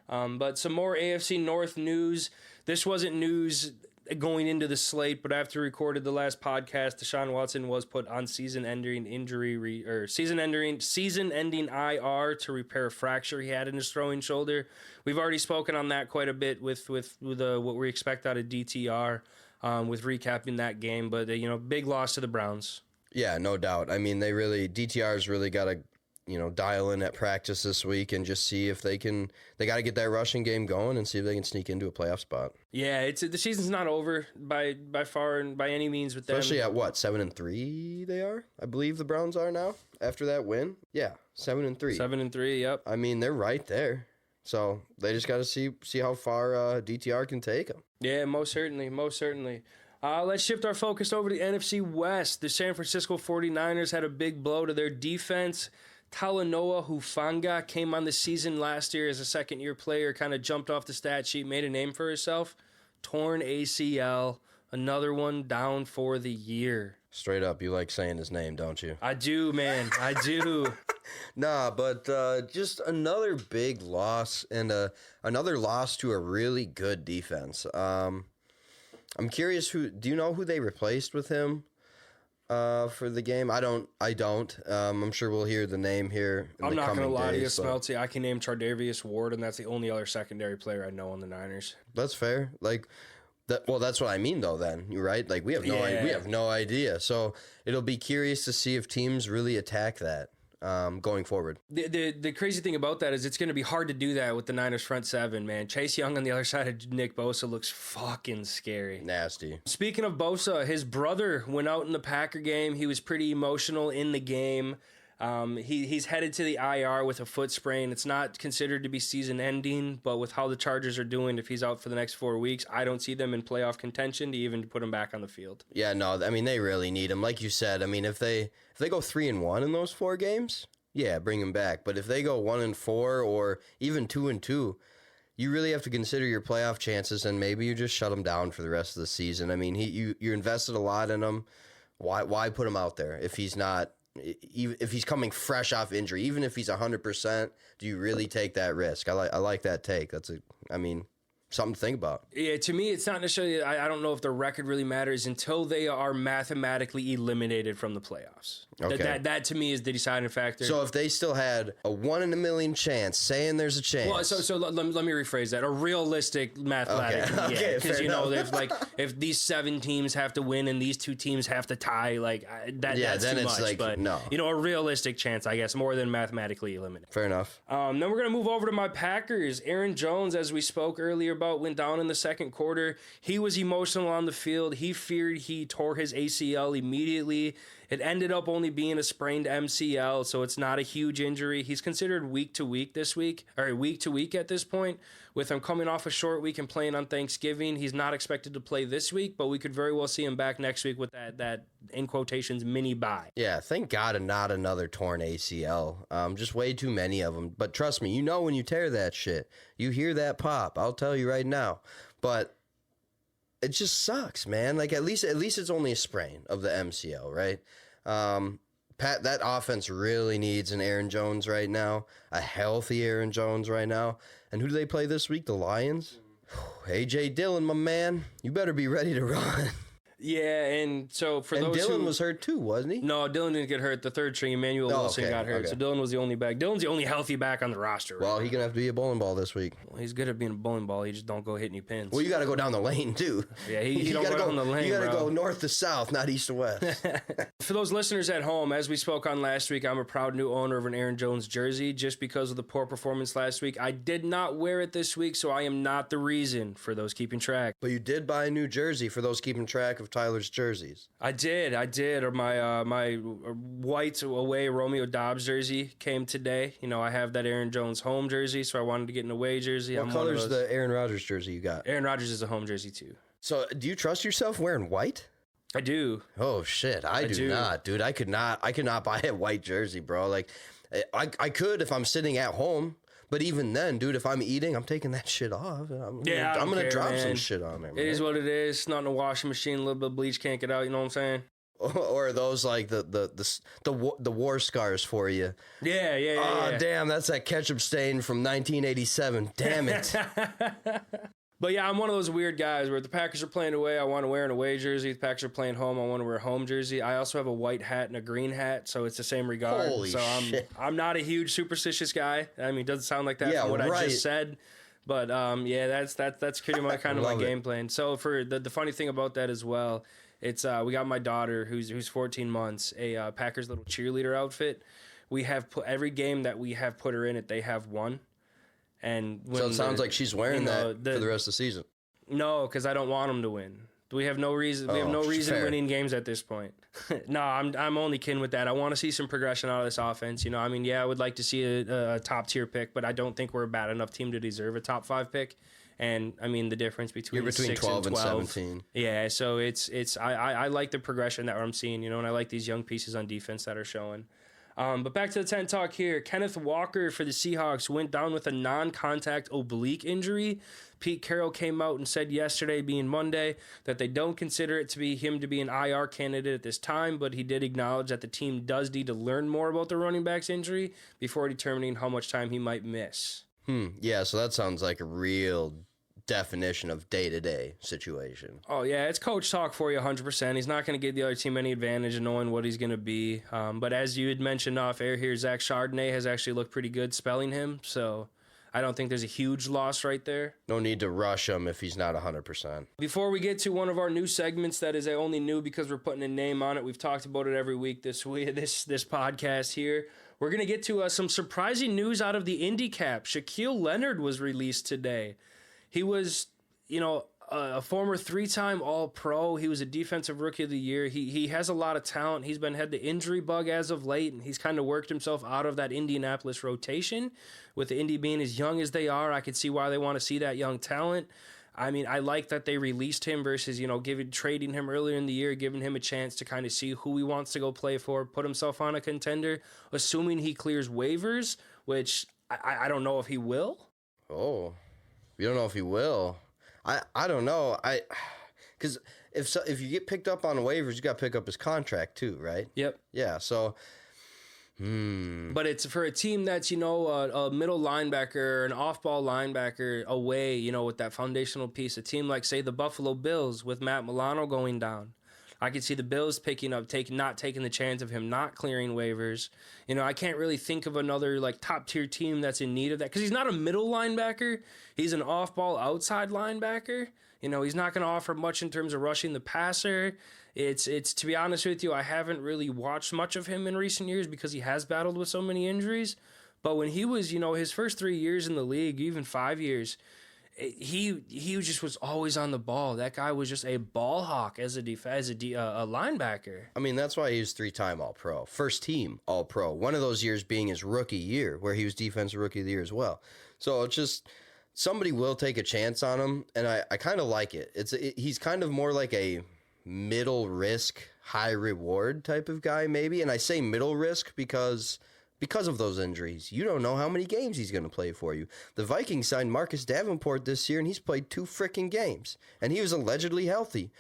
But some more AFC North news. This wasn't news going into the slate, but after recorded the last podcast, Deshaun Watson was put on season-ending IR to repair a fracture he had in his throwing shoulder. We've already spoken on that quite a bit with what we expect out of DTR, with recapping that game. But big loss to the Browns. Yeah, no doubt. I mean, DTR's really got to dial in at practice this week and just see if they got to get that rushing game going and see if they can sneak into a playoff spot. Yeah, the season's not over by far and by any means with them. Especially at what, 7-3 they are? I believe the Browns are now after that win. Yeah, 7-3. 7-3, yep. I mean, they're right there. So they just got to see how far DTR can take them. Yeah, most certainly. Let's shift our focus over to the NFC West. The San Francisco 49ers had a big blow to their defense. Talanoa Hufanga came on the season last year as a second-year player, kind of jumped off the stat sheet, made a name for herself. Torn ACL, another one down for the year. Straight up, you like saying his name, don't you? I do, man. I do. Nah, but just another big loss and another loss to a really good defense. I'm curious, do you know who they replaced with him? For the game, I don't. I'm sure we'll hear the name here. I'm not gonna lie to you, Smelty. I can name Chardavius Ward, and that's the only other secondary player I know on the Niners. That's fair. Like that. Well, that's what I mean, though. Then you're right. Like we have no idea. So it'll be curious to see if teams really attack that going forward. The crazy thing about that is it's going to be hard to do that with the Niners front seven, man. Chase Young on the other side of Nick Bosa looks fucking scary. Nasty. Speaking Speaking of Bosa, his brother went out in the Packer game. He was pretty emotional in the game. He's headed to the IR with a foot sprain. It's not considered to be season ending, but with how the Chargers are doing, if he's out for the next 4 weeks, I don't see them in playoff contention to even put him back on the field. Yeah, no, I mean, they really need him. Like you said, I mean, if they go 3-1 in those 4 games, yeah, bring him back. But if they go 1-4 or even 2-2, you really have to consider your playoff chances, and maybe you just shut him down for the rest of the season. I mean, you invested a lot in him. Why put him out there if he's not? If he's coming fresh off injury, even if he's 100%, do you really take that risk? I like that take. Something to think about. Yeah, to me, it's not necessarily, I don't know if the record really matters until they are mathematically eliminated from the playoffs. Okay. That to me is the deciding factor. So if they still had a 1 in a million chance, saying there's a chance. Well, so let me rephrase that. A realistic mathematically, okay, because if these 7 teams have to win and these 2 teams have to tie, that's then too it's much. But no, a realistic chance, I guess, more than mathematically eliminated. Fair enough. Then we're gonna move over to my Packers. Aaron Jones, as we spoke earlier about, went down in the second quarter. He was emotional on the field. He feared he tore his ACL immediately. It ended up only being a sprained MCL, so it's not a huge injury. He's considered week to week at this point. With him coming off a short week and playing on Thanksgiving, he's not expected to play this week, but we could very well see him back next week with that in quotations, mini bye. Yeah, thank God and not another torn ACL. Just way too many of them. But trust me, you know when you tear that shit, you hear that pop. I'll tell you right now. But it just sucks, man. Like at least it's only a sprain of the MCL, right? Pat, that offense really needs an Aaron Jones right now, a healthy Aaron Jones right now. And who do they play this week? The Lions? A.J. Dillon, my man, you better be ready to run. Yeah, and so for those Dillon was hurt too, wasn't he? No, Dillon didn't get hurt. The third string, Emmanuel Wilson, got hurt. Okay. So Dillon was the only back. Dillon's the only healthy back on the roster. Well, he's going to have to be a bowling ball this week. Well, he's good at being a bowling ball. He just don't go hit any pins. Well, you got to go down the lane, too. Yeah, he don't go down the lane, You got to bro. go north to south, not east to west. For those listeners at home, as we spoke on last week, I'm a proud new owner of an Aaron Jones jersey just because of the poor performance last week. I did not wear it this week, so I am not the reason for those keeping track. But you did buy a new jersey for those keeping track of Tyler's jerseys. I did. Or my white away Romeo Dobbs jersey came today. You know, I have that Aaron Jones home jersey, so I wanted to get an away jersey. What color's the Aaron Rodgers jersey you got? Aaron Rodgers is a home jersey too. So, do you trust yourself wearing white? I do. Oh shit, I do not, dude. I could not buy a white jersey, bro. Like, I could if I'm sitting at home. But even then, dude, if I'm eating, I'm taking that shit off. I'm gonna drop some shit on there, man. It is what it is. It's not in a washing machine. A little bit of bleach can't get out. You know what I'm saying? Or those like the war scars for you. Yeah. Oh, damn, that's that ketchup stain from 1987. Damn it. But yeah, I'm one of those weird guys where if the Packers are playing away, I want to wear an away jersey. If the Packers are playing home, I want to wear a home jersey. I also have a white hat and a green hat, so it's the same regard. Holy shit. I'm not a huge superstitious guy. I mean, it doesn't sound like that from what I just said. But yeah, that's pretty much kind of my game plan. So for the funny thing about that as well, it's we got my daughter who's 14 months, a Packers little cheerleader outfit. We have every game that we have put her in it, they have won. And so it sounds like she's wearing that for the rest of the season. No, because I don't want them to win. We have no reason. We have no reason winning games at this point. No, I'm only kidding with that. I want to see some progression out of this offense. You know, I mean, yeah, I would like to see a top tier pick, but I don't think we're a bad enough team to deserve a top 5 pick. And I mean, the difference between 12 and 17. Yeah, so I like the progression that I'm seeing. You know, and I like these young pieces on defense that are showing. But back to the 10 talk here. Kenneth Walker for the Seahawks went down with a non-contact oblique injury. Pete Carroll came out and said yesterday, being Monday, that they don't consider it to be him to be an IR candidate at this time, but he did acknowledge that the team does need to learn more about the running back's injury before determining how much time he might miss. Yeah, so that sounds like a real definition of day-to-day situation. Oh, yeah, it's coach talk for you 100%. He's not going to give the other team any advantage in knowing what he's going to be. But as you had mentioned off air here, Zach Charbonnet has actually looked pretty good spelling him, so I don't think there's a huge loss right there. No need to rush him if he's not 100%. Before we get to one of our new segments that is only new because we're putting a name on it, we've talked about it every week this podcast here. We're going to get to some surprising news out of the IndyCap. Shaquille Leonard was released today. He was, a former 3-time All-Pro. He was a Defensive Rookie of the Year. He has a lot of talent. He's had the injury bug as of late, and he's kind of worked himself out of that Indianapolis rotation. With the Indy being as young as they are, I could see why they want to see that young talent. I mean, I like that they released him versus, trading him earlier in the year, giving him a chance to kind of see who he wants to go play for, put himself on a contender, assuming he clears waivers, which I don't know if he will. Oh, you don't know if he will. I don't know. Because if you get picked up on waivers, you got to pick up his contract too, right? Yep. Yeah. So. But it's for a team that's a middle linebacker, an off-ball linebacker away, with that foundational piece. A team like, say, the Buffalo Bills with Matt Milano going down. I could see the Bills picking up, not taking the chance of him not clearing waivers. I can't really think of another top tier team that's in need of that because he's not a middle linebacker. He's an off-ball outside linebacker. He's not going to offer much in terms of rushing the passer. It's to be honest with you, I haven't really watched much of him in recent years because he has battled with so many injuries. But when he was, his first 3 years in the league, even 5 years, he just was always on the ball. That guy was just a ball hawk as a linebacker. I mean, that's why he was 3-time All-Pro. First team All-Pro. One of those years being his rookie year, where he was Defensive Rookie of the Year as well. So it's just, somebody will take a chance on him, and I kind of like it. He's kind of more like a middle risk, high reward type of guy, maybe. And I say middle risk because of those injuries. You don't know how many games he's going to play for you. The Vikings signed Marcus Davenport this year, and he's played 2 freaking games, and he was allegedly healthy.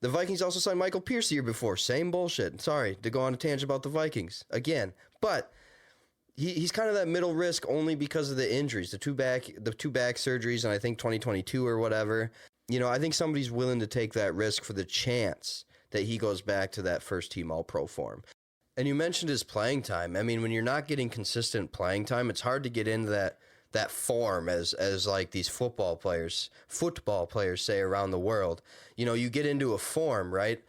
The Vikings also signed Michael Pierce the year before. Same bullshit. Sorry to go on a tangent about the Vikings again, but he's kind of that middle risk only because of the injuries, the two back surgeries, and I think 2022 or whatever. You know, I think somebody's willing to take that risk for the chance that he goes back to that first team All-Pro form. And you mentioned his playing time. I mean, when you're not getting consistent playing time, it's hard to get into that form as like these football players say around the world. You know, you get into a form, right?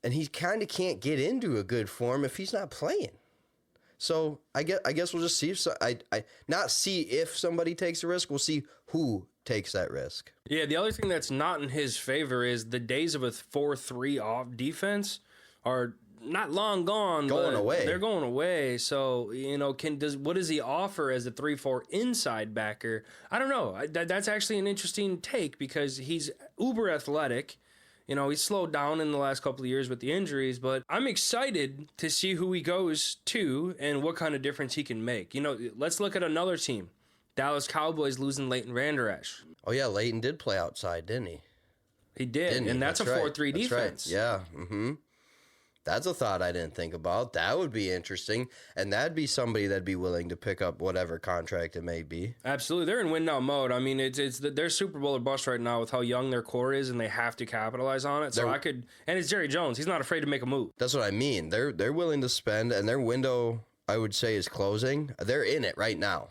And he kind of can't get into a good form if he's not playing. So I guess we'll just see not see if somebody takes a risk. We'll see who takes that risk. Yeah, the other thing that's not in his favor is the days of a 4-3 off defense are not long gone. Going away. They're going away. So, you know, what does he offer as a 3-4 inside backer? I don't know. That's actually an interesting take because he's uber athletic. You know, he's slowed down in the last couple of years with the injuries, but I'm excited to see who he goes to and what kind of difference he can make. You know, let's look at another team. Dallas Cowboys losing Leighton Vander Esch. Oh, yeah, Leighton did play outside, didn't he? He did, and that's a 4-3 defense. Right. Yeah, That's a thought I didn't think about. That would be interesting, and that'd be somebody that'd be willing to pick up whatever contract it may be. Absolutely, they're in win now mode. I mean, they're Super Bowl or bust right now with how young their core is, and they have to capitalize on it. So and it's Jerry Jones. He's not afraid to make a move. That's what I mean. They're willing to spend, and their window, I would say, is closing. They're in it right now.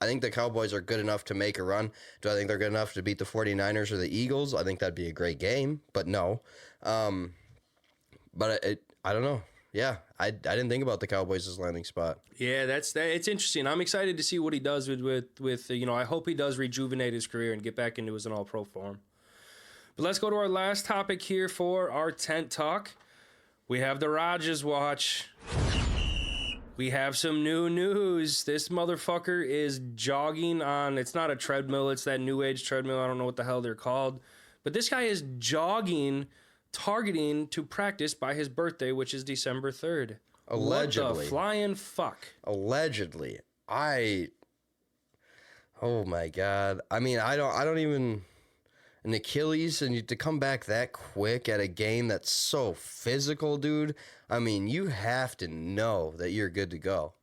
I think the Cowboys are good enough to make a run. Do I think they're good enough to beat the 49ers or the Eagles? I think that'd be a great game, but no. But I don't know. Yeah, I didn't think about the Cowboys as landing spot. Yeah, it's interesting. I'm excited to see what he does with you know, I hope he does rejuvenate his career and get back into his all-pro form. But let's go to our last topic here for our tent talk. We have the Rodgers watch. We have some new news. This motherfucker is jogging on, it's not a treadmill, it's that new age treadmill. I don't know what the hell they're called. But this guy is jogging, targeting to practice by his birthday, which is December 3rd. Allegedly. What the flying fuck? Allegedly. Oh my God. I mean, I don't even, an Achilles, and to come back that quick at a game that's so physical, dude. I mean, you have to know that you're good to go.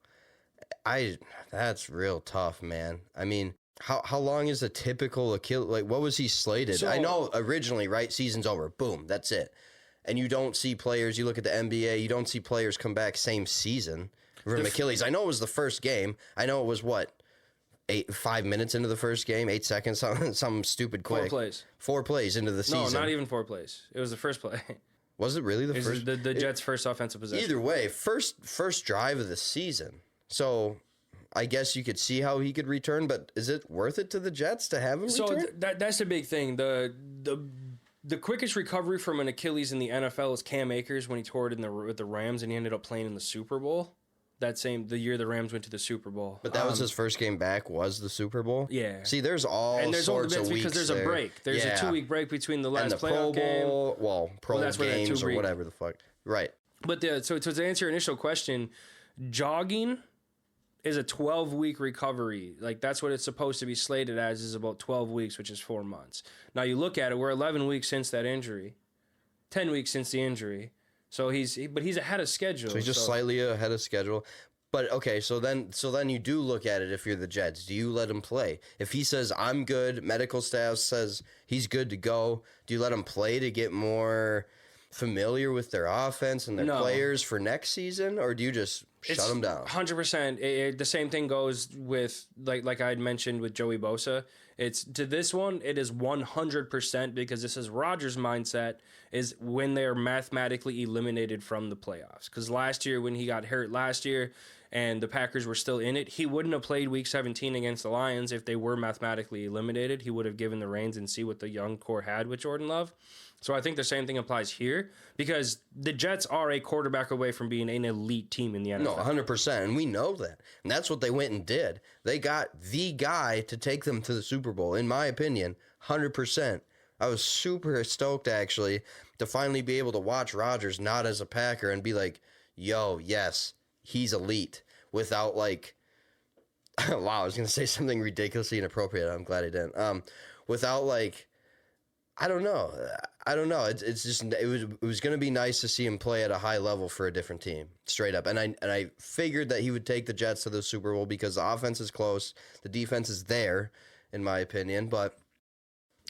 That's real tough, man. I mean, how long is a typical Achilles? Like, what was he slated? I know originally, right? Season's over. Boom. That's it. And you don't see players, you look at the NBA, you don't see players come back same season from Achilles. I know it was the first game. I know it was 5 minutes into the first game, 8 seconds, something stupid quick. 4 plays. 4 plays into the season. No, not even 4 plays. It was the first play. Was it really the first? The Jets' first offensive possession. Either way, first drive of the season. So I guess you could see how he could return, but is it worth it to the Jets to have him return? So that's the big thing. The quickest recovery from an Achilles in the NFL is Cam Akers when he tore it with the Rams and he ended up playing in the Super Bowl. The year the Rams went to the Super Bowl. But that was his first game back, was the Super Bowl? Yeah. See, there's sorts of weeks because there's a break. There's a 2-week break between the last playoff game. Pro games or whatever the fuck. Right. But so to answer your initial question, jogging is a 12-week recovery. Like, that's what it's supposed to be slated as, is about 12 weeks, which is 4 months. Now, you look at it, we're 11 weeks since that injury, 10 weeks since the injury. So he's ahead of schedule. So he's just slightly ahead of schedule. But okay, so then you do look at it if you're the Jets. Do you let him play? If he says, I'm good, medical staff says he's good to go, do you let him play to get more familiar with their offense and their players for next season? Or do you just shut him down? 100%. The same thing goes with, like I had mentioned with Joey Bosa. It is 100% because this is Rodgers' mindset, is when they are mathematically eliminated from the playoffs. Because last year when he got hurt and the Packers were still in it, he wouldn't have played Week 17 against the Lions if they were mathematically eliminated. He would have given the reins and see what the young core had with Jordan Love. So I think the same thing applies here because the Jets are a quarterback away from being an elite team in the NFL. No, 100%. And we know that. And that's what they went and did. They got the guy to take them to the Super Bowl, in my opinion, 100%. I was super stoked, actually, to finally be able to watch Rodgers not as a Packer and be like, yo, yes, he's elite. Without, like, wow, I was going to say something ridiculously inappropriate. I'm glad I didn't. Without, like, I don't know. It's just it was going to be nice to see him play at a high level for a different team, straight up. And I figured that he would take the Jets to the Super Bowl because the offense is close, the defense is there, in my opinion. But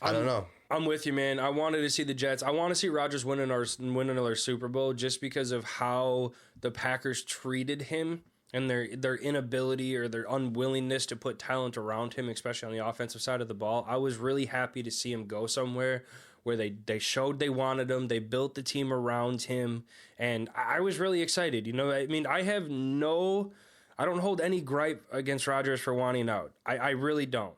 I don't know. I'm with you, man. I wanted to see the Jets. I want to see Rodgers win another Super Bowl just because of how the Packers treated him and their inability or their unwillingness to put talent around him, especially on the offensive side of the ball. I was really happy to see him go somewhere where they showed they wanted him. They built the team around him, and I was really excited. You know, I mean, I don't hold any gripe against Rodgers for wanting out. I really don't.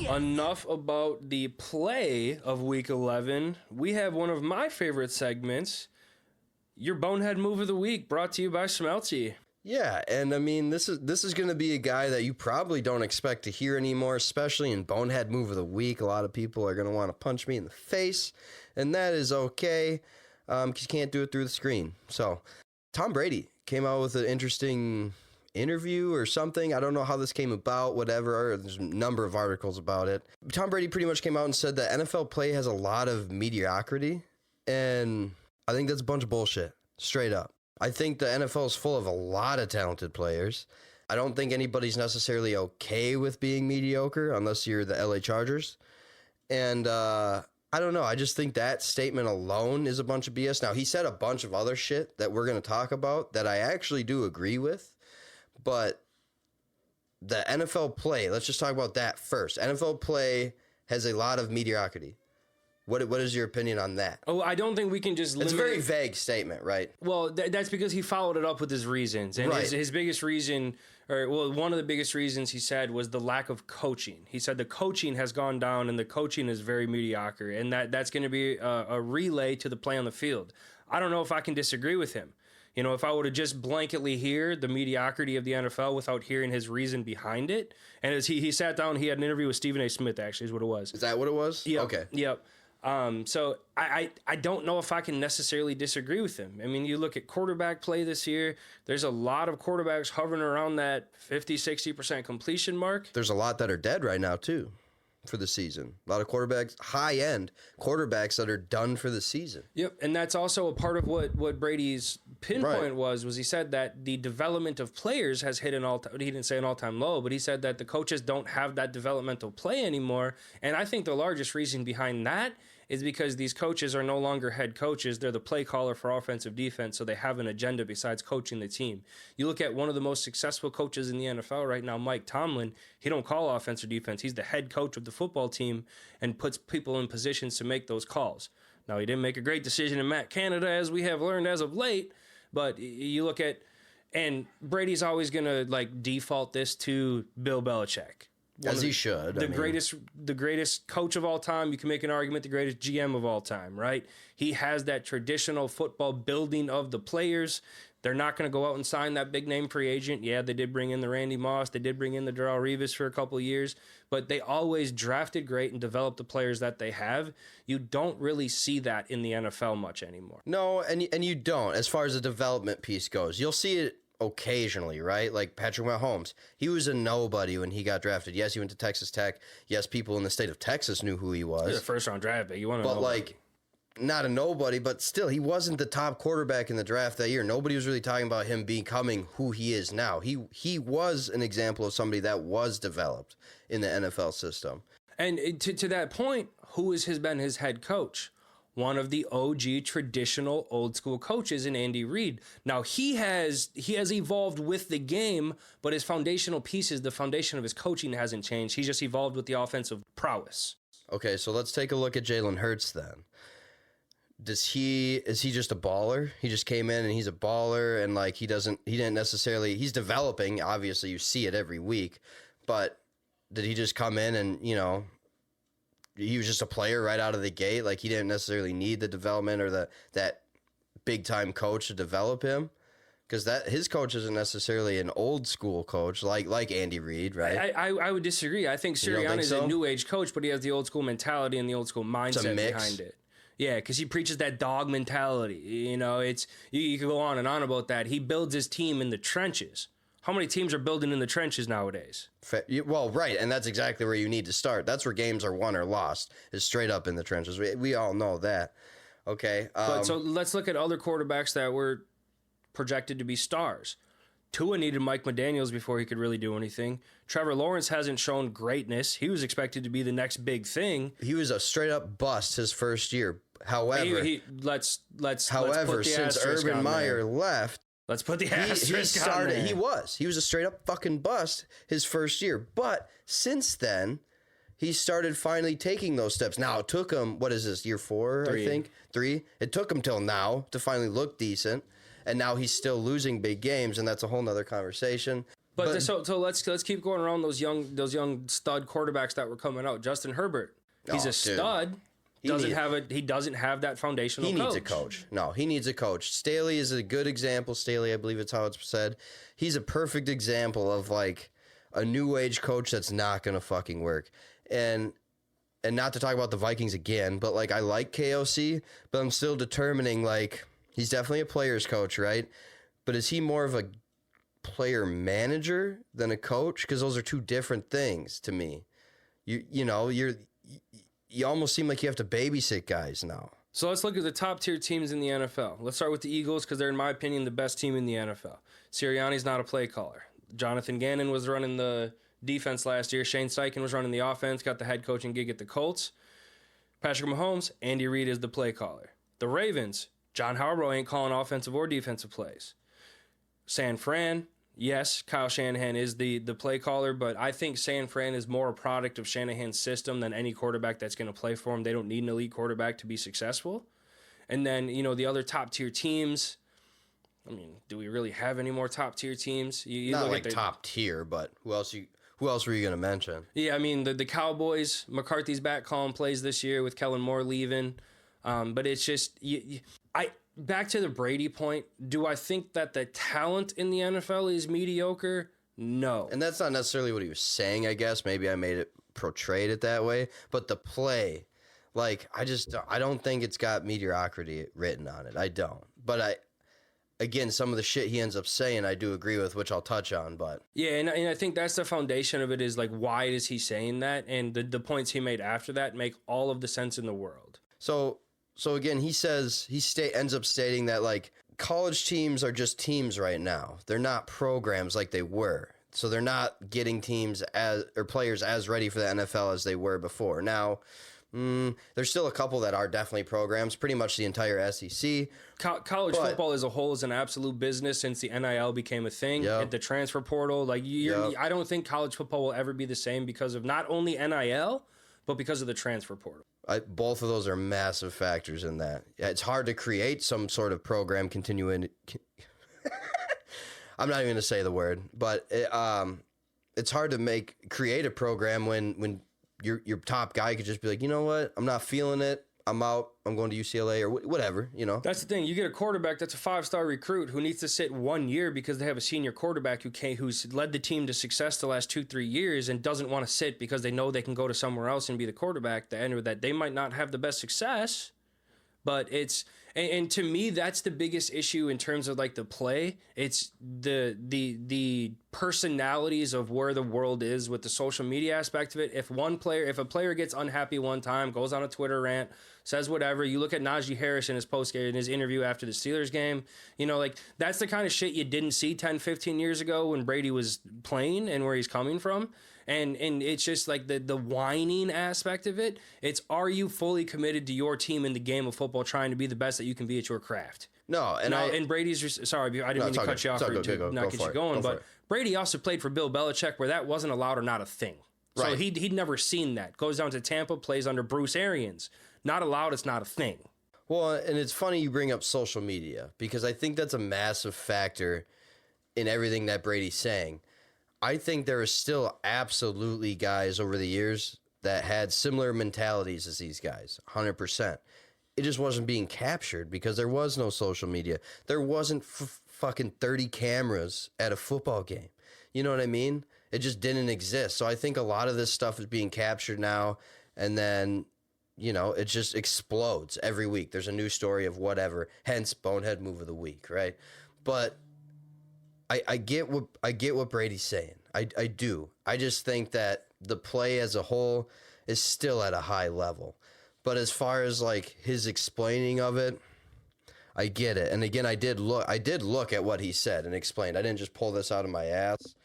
Enough about the play of Week 11. We have one of my favorite segments, your Bonehead Move of the Week, brought to you by Smelty. Yeah, and I mean, this is going to be a guy that you probably don't expect to hear anymore, especially in Bonehead Move of the Week. A lot of people are going to want to punch me in the face, and that is okay, because you can't do it through the screen. So, Tom Brady came out with an interesting interview or something. I don't know how this came about, whatever. There's a number of articles about it. Tom Brady pretty much came out and said that NFL play has a lot of mediocrity, and I think that's a bunch of bullshit, straight up. I think the NFL is full of a lot of talented players. I don't think anybody's necessarily okay with being mediocre unless you're the LA Chargers. And I don't know. I just think that statement alone is a bunch of BS. Now, he said a bunch of other shit that we're going to talk about that I actually do agree with. But the NFL play, let's just talk about that first. NFL play has a lot of mediocrity. What is your opinion on that? Oh, I don't think we can just limit It's a very vague statement, right? Well, that's because he followed it up with his reasons. And Right. his biggest reason, one of the biggest reasons he said was the lack of coaching. He said the coaching has gone down and the coaching is very mediocre. And that's going to be a relay to the play on the field. I don't know if I can disagree with him. You know, if I were to just blanketly hear the mediocrity of the NFL without hearing his reason behind it. And as he sat down, he had an interview with Stephen A. Smith, actually, is what it was. Is that what it was? Yep. Okay. Yep. So I don't know if I can necessarily disagree with him. I mean, you look at quarterback play this year, there's a lot of quarterbacks hovering around that 50-60% completion mark. There's a lot that are dead right now, too, for the season. A lot of quarterbacks, high-end quarterbacks that are done for the season. Yep, and that's also a part of what Brady's pinpoint was he said that the development of players has hit he didn't say an all-time low, but he said that the coaches don't have that developmental play anymore. And I think the largest reason behind that is because these coaches are no longer head coaches. They're the play caller for offensive defense, so they have an agenda besides coaching the team. You look at one of the most successful coaches in the NFL right now, Mike Tomlin. He don't call offense or defense. He's the head coach of the football team and puts people in positions to make those calls. Now, he didn't make a great decision in Matt Canada, as we have learned as of late, but you look at, and Brady's always going to like default this to Bill Belichick. As he should. The greatest coach of all time. You can make an argument, the greatest GM of all time, right? He has that traditional football building of the players. They're not going to go out and sign that big name free agent. Yeah, they did bring in the Randy Moss. They did bring in the Darrelle Revis for a couple of years, but they always drafted great and developed the players that they have. You don't really see that in the NFL much anymore. No, and you don't, as far as the development piece goes. You'll see it occasionally, right? Like Patrick Mahomes. He was a nobody when he got drafted. Yes, he went to Texas Tech. Yes, people in the state of Texas knew who he was. He's a first-round draft pick. You want to know? But, like, not a nobody, but still, he wasn't the top quarterback in the draft that year. Nobody was really talking about him becoming who he is now. He was an example of somebody that was developed in the NFL system. And to that point, who has been his head coach? One of the OG traditional old school coaches in Andy Reid. Now he has evolved with the game, but his foundational pieces, the foundation of his coaching hasn't changed. He's just evolved with the offensive prowess. Okay, so let's take a look at Jalen Hurts then. is he just a baller? He just came in and he's a baller, and like he didn't necessarily, he's developing. Obviously, you see it every week, but did he just come in and, you know, he was just a player right out of the gate? Like he didn't necessarily need the development or that big time coach to develop him, because that his coach isn't necessarily an old school coach like Andy Reid, right? I would disagree. I think Sirianni's so? a new age coach, but he has the old school mentality and the old school mindset behind it. Yeah, because he preaches that dog mentality. You know, it's you could go on and on about that. He builds his team in the trenches. How many teams are building in the trenches nowadays? Well, right, and that's exactly where you need to start. That's where games are won or lost, is straight up in the trenches. We all know that. Okay. But so let's look at other quarterbacks that were projected to be stars. Tua needed Mike McDaniels before he could really do anything. Trevor Lawrence hasn't shown greatness. He was expected to be the next big thing. He was a straight up bust his first year. However, let's put the since asterisk Urban on Meyer there. left, Let's put the asterisk on there. He was a straight up fucking bust his first year. But since then, he started finally taking those steps. Now, it took him, what is this, year 4, 3. I think? 3? It took him till now to finally look decent. And now he's still losing big games, and that's a whole nother conversation. But so let's keep going around those young stud quarterbacks that were coming out. Justin Herbert, he's a stud. He doesn't have that foundational coach. He needs a coach. No, he needs a coach. Staley is a good example. Staley, I believe it's how it's said. He's a perfect example of like a new age coach that's not gonna fucking work. And not to talk about the Vikings again, but like I like KOC, but I'm still determining like he's definitely a player's coach, right? But is he more of a player manager than a coach? Because those are two different things to me. You almost seem like you have to babysit guys now. So let's look at the top tier teams in the NFL. Let's start with the Eagles because they're, in my opinion, the best team in the NFL. Sirianni's not a play caller. Jonathan Gannon was running the defense last year. Shane Steichen was running the offense, got the head coaching gig at the Colts. Patrick Mahomes, Andy Reid is the play caller. The Ravens, John Harbaugh ain't calling offensive or defensive plays. San Fran, yes, Kyle Shanahan is the play caller, but I think San Fran is more a product of Shanahan's system than any quarterback that's going to play for him. They don't need an elite quarterback to be successful. And then, the other top-tier teams, I mean, do we really have any more top-tier teams? You Not look like at top tier, but who else were you going to mention? Yeah, I mean, the Cowboys, McCarthy's back calling plays this year with Kellen Moore leaving. But it's just, back to the Brady point, do I think that the talent in the NFL is mediocre? No. And that's not necessarily what he was saying, I guess. Maybe I made it portrayed it that way. But the play, like, I don't think it's got mediocrity written on it. I don't. But again, some of the shit he ends up saying, I do agree with, which I'll touch on. But yeah, and I think that's the foundation of it is, like, why is he saying that? And the points he made after that make all of the sense in the world. So again, he ends up stating that like college teams are just teams right now. They're not programs like they were. So they're not getting teams or players as ready for the NFL as they were before. Now, there's still a couple that are definitely programs, pretty much the entire SEC. College football as a whole is an absolute business since the NIL became a thing. Yep. And the transfer portal, like I don't think college football will ever be the same because of not only NIL, but because of the transfer portal. Both of those are massive factors in that. It's hard to create some sort of program continuing. I'm not even going to say the word, but it's hard to create a program when your top guy could just be like, you know what, I'm not feeling it. I'm out. I'm going to UCLA or whatever, That's the thing. You get a quarterback that's a 5-star recruit who needs to sit 1 year because they have a senior quarterback who's led the team to success the last 2-3 years and doesn't want to sit because they know they can go to somewhere else and be the quarterback. That they might not have the best success, but it's and to me that's the biggest issue in terms of like the play. It's the personalities of where the world is with the social media aspect of it. If a player gets unhappy one time, goes on a Twitter rant, says whatever, you look at Najee Harris in his interview after the Steelers game, like that's the kind of shit you didn't see 10-15 years ago when Brady was playing and where he's coming from. And it's just like the whining aspect of it. It's, are you fully committed to your team in the game of football, trying to be the best that you can be at your craft? No, and Brady's, sorry, I didn't mean to cut you off or to not get you going, but Brady also played for Bill Belichick where that wasn't allowed or not a thing. So right. he'd never seen that. Goes down to Tampa, plays under Bruce Arians. Not allowed, it's not a thing. Well, and it's funny you bring up social media because I think that's a massive factor in everything that Brady's saying. I think there are still absolutely guys over the years that had similar mentalities as these guys, 100%. It just wasn't being captured because there was no social media. There wasn't fucking 30 cameras at a football game. You know what I mean? It just didn't exist. So I think a lot of this stuff is being captured now, and then, you know, it just explodes every week. There's a new story of whatever, hence Bonehead Move of the Week, right? But I get what Brady's saying. I do. I just think that the play as a whole is still at a high level. But as far as like his explaining of it, I get it. And again, I did look at what he said and explained. I didn't just pull this out of my ass.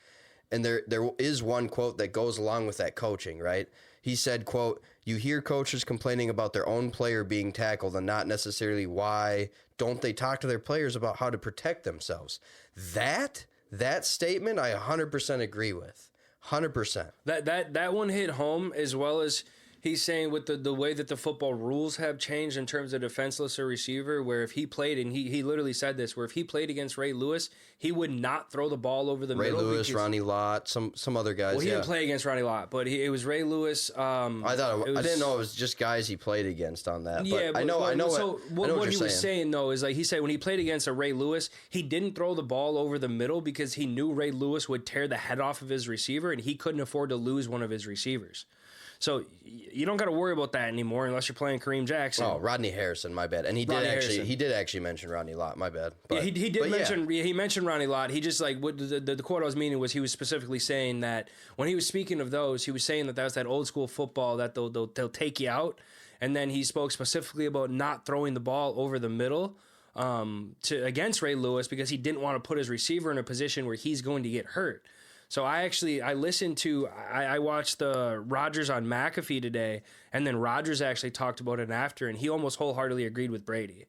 And there is one quote that goes along with that coaching, right? He said, quote, "You hear coaches complaining about their own player being tackled and not necessarily why don't they talk to their players about how to protect themselves." That statement I 100% agree with. 100%. That one hit home, as well as he's saying with the way that the football rules have changed in terms of defenseless or receiver, where if he played, and he literally said this, where if he played against Ray Lewis, he would not throw the ball over the middle. Ray Lewis, Ronnie Lott, some other guys. Well, he didn't play against Ronnie Lott, but it was Ray Lewis. I didn't know it was just guys he played against on that. But yeah, I know. So what he was saying saying though is like he said when he played against a Ray Lewis, he didn't throw the ball over the middle because he knew Ray Lewis would tear the head off of his receiver, and he couldn't afford to lose one of his receivers. So you don't got to worry about that anymore unless you're playing Kareem Jackson. Oh, Rodney Harrison, my bad. And he did actually mention Rodney Lott, my bad. But, yeah, he mentioned Ronnie Lott. He just like what the quote I was meaning was he was specifically saying that when he was speaking of those, he was saying that was that old school football that they'll take you out, and then he spoke specifically about not throwing the ball over the middle against Ray Lewis because he didn't want to put his receiver in a position where he's going to get hurt. So I watched the Rodgers on McAfee today, and then Rodgers actually talked about it after, and he almost wholeheartedly agreed with Brady,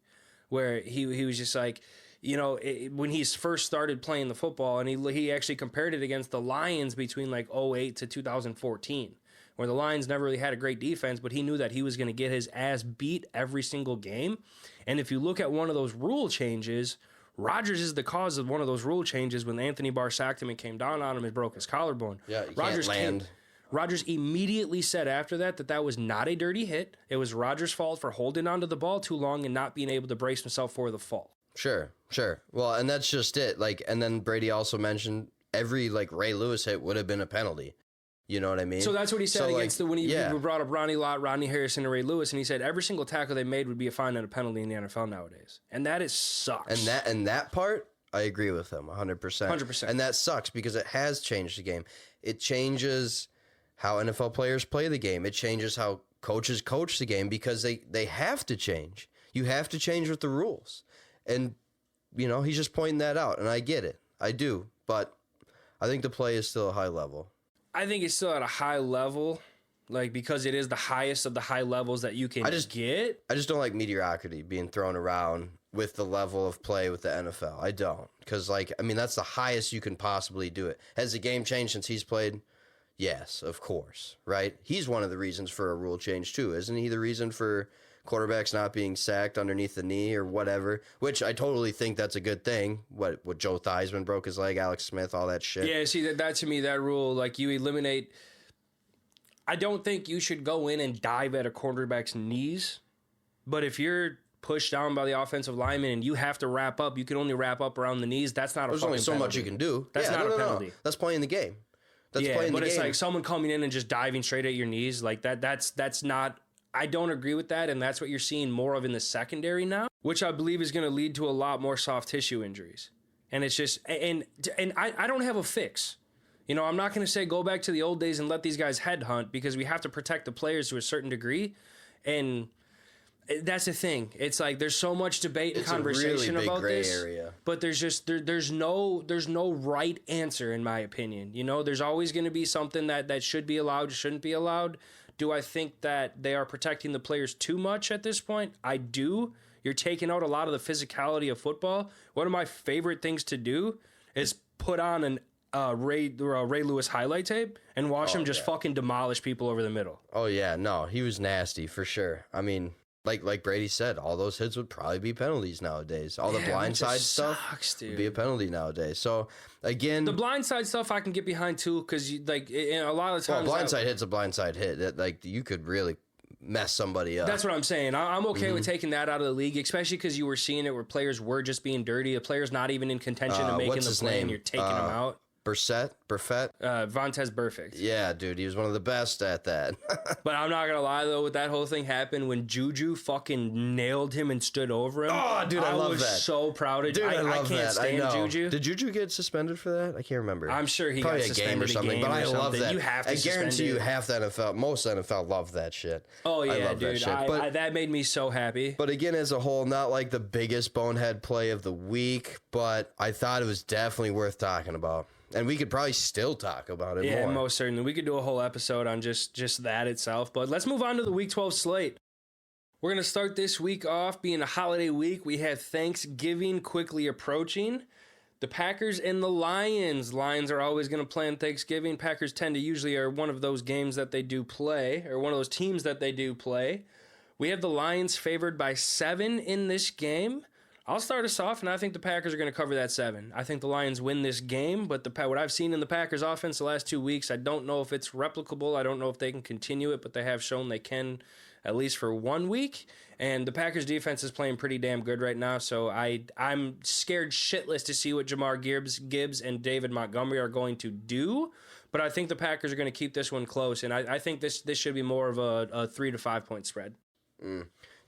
where he was just like, you know, when he first started playing the football, and he actually compared it against the Lions between like 2008 to 2014, where the Lions never really had a great defense, but he knew that he was going to get his ass beat every single game. And if you look at one of those rule changes, Rodgers is the cause of one of those rule changes when Anthony Barr sacked him and came down on him and broke his collarbone. Yeah, Rodgers immediately said after that was not a dirty hit. It was Rodgers' fault for holding onto the ball too long and not being able to brace himself for the fall. Sure. Well, and that's just it. Like, and then Brady also mentioned every like Ray Lewis hit would have been a penalty. You know what I mean? So that's what he said when he brought up Ronnie Lott, Rodney Harrison, and Ray Lewis, and he said every single tackle they made would be a fine and a penalty in the NFL nowadays, and that sucks. And that part, I agree with him 100%. 100%. And that sucks because it has changed the game. It changes how NFL players play the game. It changes how coaches coach the game because they have to change. You have to change with the rules, and you know he's just pointing that out, and I get it, I do, but I think the play is still a high level. I think it's still at a high level, like because it is the highest of the high levels that you can get. I just don't like mediocrity being thrown around with the level of play with the NFL. I don't, because that's the highest you can possibly do it. Has the game changed since he's played? Yes, of course, right? He's one of the reasons for a rule change too, isn't he? The reason for quarterbacks not being sacked underneath the knee or whatever, which I totally think that's a good thing. What Joe Theismann broke his leg, Alex Smith, all that shit. Yeah, see, that to me, that rule, like you eliminate. I don't think you should go in and dive at a quarterback's knees, but if you're pushed down by the offensive lineman and you have to wrap up, you can only wrap up around the knees. That's not a fucking penalty. There's only so much you can do. That's not a penalty. That's playing the game. But it's like someone coming in and just diving straight at your knees like that. That's not. I don't agree with that, and that's what you're seeing more of in the secondary now, which I believe is going to lead to a lot more soft tissue injuries. And it's just, and I don't have a fix. You know, I'm not going to say go back to the old days and let these guys headhunt because we have to protect the players to a certain degree. And that's the thing. It's like there's so much debate and conversation really about gray this, area. but there's just there's no right answer in my opinion. You know, there's always going to be something that should be allowed, shouldn't be allowed. Do I think that they are protecting the players too much at this point? I do. You're taking out a lot of the physicality of football. One of my favorite things to do is put on an Ray Lewis highlight tape and watch him just fucking demolish people over the middle. Oh, yeah. No, he was nasty for sure. I mean, like Brady said, all those hits would probably be penalties nowadays. All the Yeah, that blindside just stuff sucks, would dude. be a penalty nowadays. So again, The blindside stuff I can get behind too, because like a lot of well, times blindside hit's a blindside hit. Like you could really mess somebody up. that's what I'm saying. I'm okay Mm-hmm. with taking that out of the league, especially because you were seeing it where players were just being dirty. A player's not even in contention of making what's the his play, and name? you're taking him out. Burfett. Vontez Perfect. Yeah, dude, he was one of the best at that. But I'm not gonna lie though, with that whole thing happened when Juju fucking nailed him and stood over him. Oh, dude, I love was that. so proud of Dude, I love can't that. stand I know. Juju. Did Juju get suspended for that? I can't remember. I'm sure he Probably got a game suspended or something. But I love something. that. You have to I guarantee suspend you, it. half the NFL, most NFL love that shit. Oh I yeah, love that dude. shit. But that made me so happy. But again, as a whole, not like the biggest bonehead play of the week, but I thought it was definitely worth talking about. And we could probably still talk about it Yeah, more. most certainly. We could do a whole episode on just that itself. But let's move on to the Week 12 slate. We're going to start this week off being a holiday week. We have Thanksgiving quickly approaching. The Packers and the Lions. Lions are always going to play on Thanksgiving. Packers tend to usually are one of those games that they do play, or one of those teams that they do play. We have the Lions favored by 7 in this game. I'll start us off, and I think the Packers are going to cover that 7. I think the Lions win this game, but what I've seen in the Packers offense the last 2 weeks, I don't know if it's replicable. I don't know if they can continue it, but they have shown they can at least for 1 week. And the Packers defense is playing pretty damn good right now, so I'm scared shitless to see what Jamar Gibbs and David Montgomery are going to do. But I think the Packers are going to keep this one close, and I think this should be more of a 3 to 5 point spread.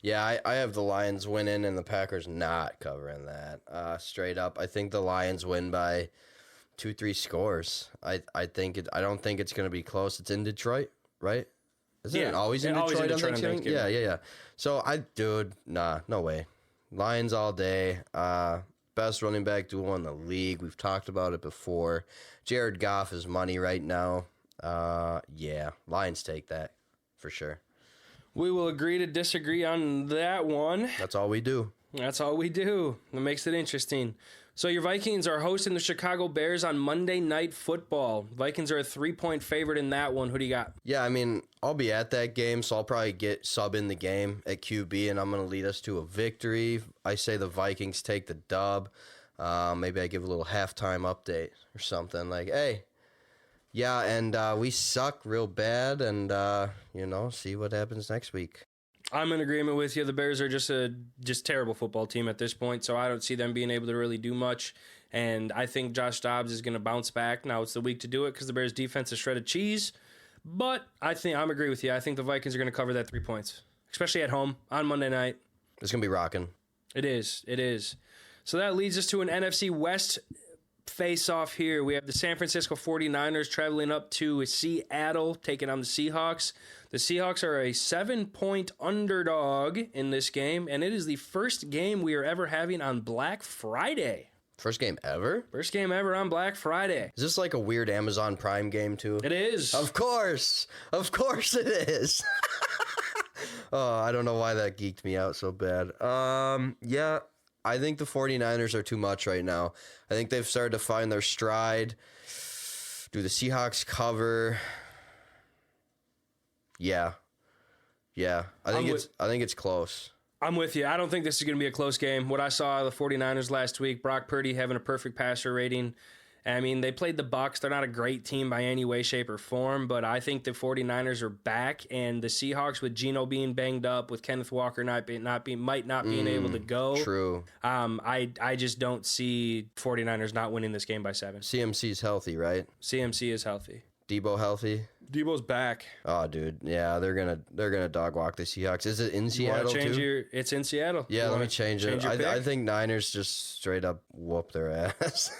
Yeah, I have the Lions winning and the Packers not covering that. Straight up, I think the Lions win by 2-3 scores. I don't think it's going to be close. It's in Detroit, right? Isn't it always in Detroit on Thanksgiving? Yeah. So no way. Lions all day. Best running back duo in the league. We've talked about it before. Jared Goff is money right now. Yeah, Lions take that for sure. We will agree to disagree on that one. That's all we do. That's all we do. That makes it interesting. So your Vikings are hosting the Chicago Bears on Monday Night Football. Vikings are a 3-point favorite in that one. Who do you got? Yeah, I mean, I'll be at that game, so I'll probably get sub in the game at QB, and I'm going to lead us to a victory. I say the Vikings take the dub. Maybe I give a little halftime update or something like, hey, yeah, and we suck real bad, and, see what happens next week. I'm in agreement with you. The Bears are just a terrible football team at this point, so I don't see them being able to really do much. And I think Josh Dobbs is going to bounce back. Now it's the week to do it because the Bears' defense is shredded cheese. But I'm agree with you. I think the Vikings are going to cover that 3 points, especially at home on Monday night. It's going to be rocking. It is. So that leads us to an NFC West face-off here. We have the San Francisco 49ers traveling up to Seattle, taking on the Seahawks. The Seahawks are a 7-point underdog in this game, and it is the first game we are ever having on Black Friday. First game ever? First game ever on Black Friday. Is this like a weird Amazon Prime game, too? It is. Of course it is. Oh, I don't know why that geeked me out so bad. Yeah, I think the 49ers are too much right now. I think they've started to find their stride. Do the Seahawks cover? Yeah. I think it's close. I'm with you. I don't think this is going to be a close game. What I saw of the 49ers last week, Brock Purdy having a perfect passer rating. I mean, they played the Bucs. They're not a great team by any way, shape, or form, but I think the 49ers are back, and the Seahawks, with Geno being banged up, with Kenneth Walker not being able to go. True. I just don't see 49ers not winning this game by 7. CMC's healthy, right? CMC is healthy. Debo healthy? Debo's back. Oh, dude. Yeah, they're gonna dog walk the Seahawks. Is it in Seattle too? It's in Seattle. Yeah, let me change it. your pick? I think Niners just straight up whoop their ass.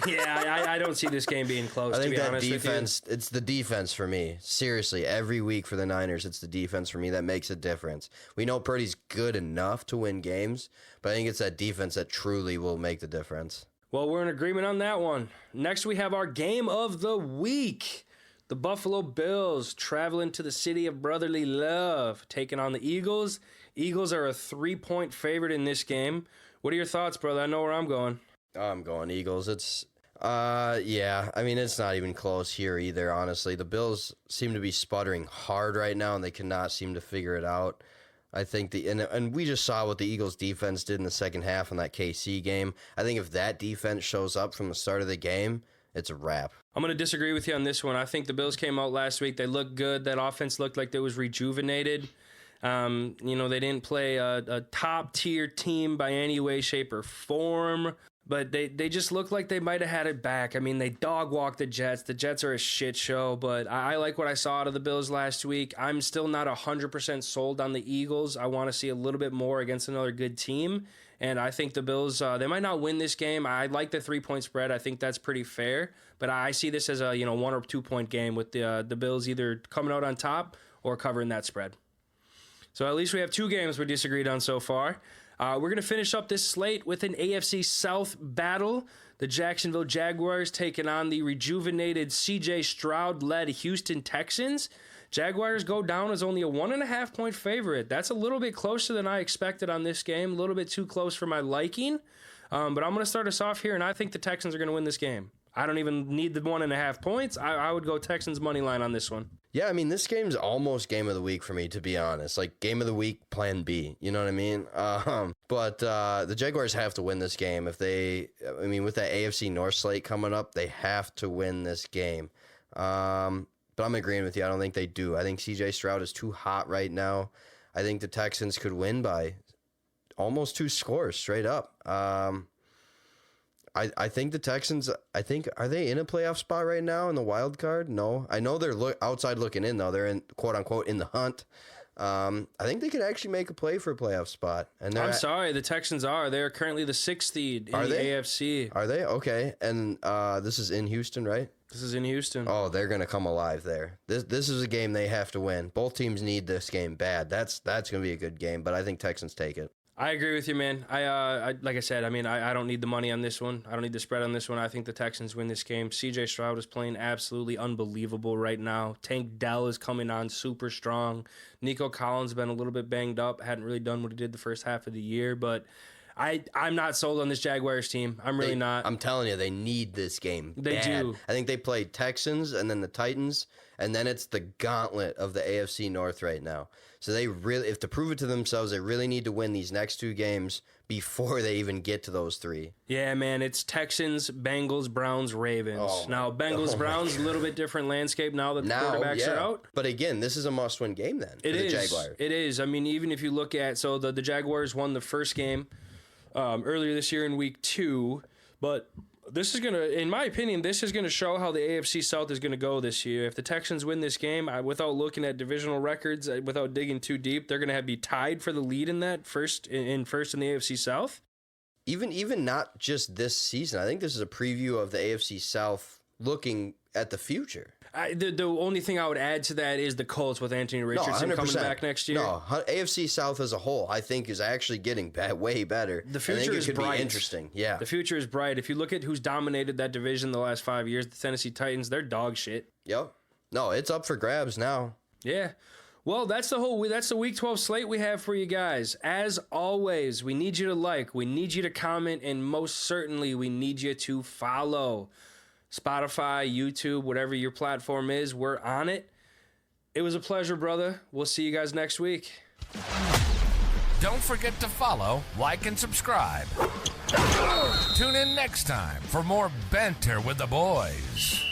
Yeah, I don't see this game being close. I think to be that honest defense, it's the defense for me. Seriously, every week for the Niners, it's the defense for me that makes a difference. We know Purdy's good enough to win games, but I think it's that defense that truly will make the difference. Well, we're in agreement on that one. Next, we have our game of the week. The Buffalo Bills traveling to the city of brotherly love, taking on the Eagles. Eagles are a 3-point favorite in this game. What are your thoughts, brother? I know where I'm going. I'm going Eagles. Yeah. I mean, it's not even close here either, honestly. The Bills seem to be sputtering hard right now, and they cannot seem to figure it out. I think and we just saw what the Eagles defense did in the second half in that KC game. I think if that defense shows up from the start of the game, it's a wrap. I'm going to disagree with you on this one. I think the Bills came out last week. They looked good. That offense looked like they was rejuvenated. They didn't play a top-tier team by any way, shape, or form. But they just look like they might have had it back. I mean, they dog-walked the Jets. The Jets are a shit show, but I like what I saw out of the Bills last week. I'm still not 100% sold on the Eagles. I want to see a little bit more against another good team. And I think the Bills, they might not win this game. I like the 3-point spread. I think that's pretty fair. But I see this as a 1 or 2 point game with the Bills either coming out on top or covering that spread. So at least we have 2 games we disagreed on so far. We're going to finish up this slate with an AFC South battle. The Jacksonville Jaguars taking on the rejuvenated C.J. Stroud-led Houston Texans. Jaguars go down as only a 1.5 point favorite. That's a little bit closer than I expected on this game. A little bit too close for my liking. But I'm going to start us off here, and I think the Texans are going to win this game. I don't even need the 1.5 points. I would go Texans money line on this one. Yeah, I mean, this game's almost game of the week for me, to be honest. Like, game of the week, plan B. You know what I mean? But the Jaguars have to win this game. With that AFC North slate coming up, they have to win this game. But I'm agreeing with you. I don't think they do. I think C.J. Stroud is too hot right now. I think the Texans could win by almost 2 scores straight up. I think the Texans, are they in a playoff spot right now in the wild card? No. I know they're outside looking in, though. They're in, quote unquote, in the hunt. I think they could actually make a play for a playoff spot. And I'm sorry, the Texans are. They're currently the 6th seed in the AFC. Are they? Okay. And this is in Houston, right? This is in Houston. Oh, they're going to come alive there. This is a game they have to win. Both teams need this game bad. That's going to be a good game, but I think Texans take it. I agree with you, man. I like I said, I don't need the money on this one. I don't need the spread on this one. I think the Texans win this game. C.J. Stroud is playing absolutely unbelievable right now. Tank Dell is coming on super strong. Nico Collins has been a little bit banged up. Hadn't really done what he did the first half of the year, but I'm not sold on this Jaguars team. I'm really not. I'm telling you, they need this game. They bad. do. I think they played Texans and then the Titans, and then it's the gauntlet of the AFC North right now. So they really, if to prove it to themselves, they really need to win these next 2 games before they even get to those 3. Yeah, man, it's Texans, Bengals, Browns, Ravens. Now, Bengals, Browns, a little bit different landscape now that the quarterbacks are out. But again, this is a must-win game then for the Jaguars. It is. I mean, even if you look at, so the Jaguars won the first game earlier this year in week 2, but this is going to, in my opinion, this is going to show how the AFC South is going to go this year. If the Texans win this game, without looking at divisional records, without digging too deep, they're going to be tied for the lead in that first in the AFC South. Even not just this season. I think this is a preview of the AFC South looking at the future. The only thing I would add to that is the Colts with Anthony Richardson coming back next year. No, AFC South as a whole, I think, is actually getting way better. The future is bright. Be interesting. Yeah, the future is bright. If you look at who's dominated that division the last 5 years, the Tennessee Titans, they're dog shit. Yep. No, it's up for grabs now. Yeah. Well, that's the Week 12 slate we have for you guys. As always, we need you to like, we need you to comment, and most certainly we need you to follow. Spotify, YouTube, whatever your platform is, we're on it. It was a pleasure, brother. We'll see you guys next week. Don't forget to follow, like, and subscribe. Tune in next time for more Banter with the Boys.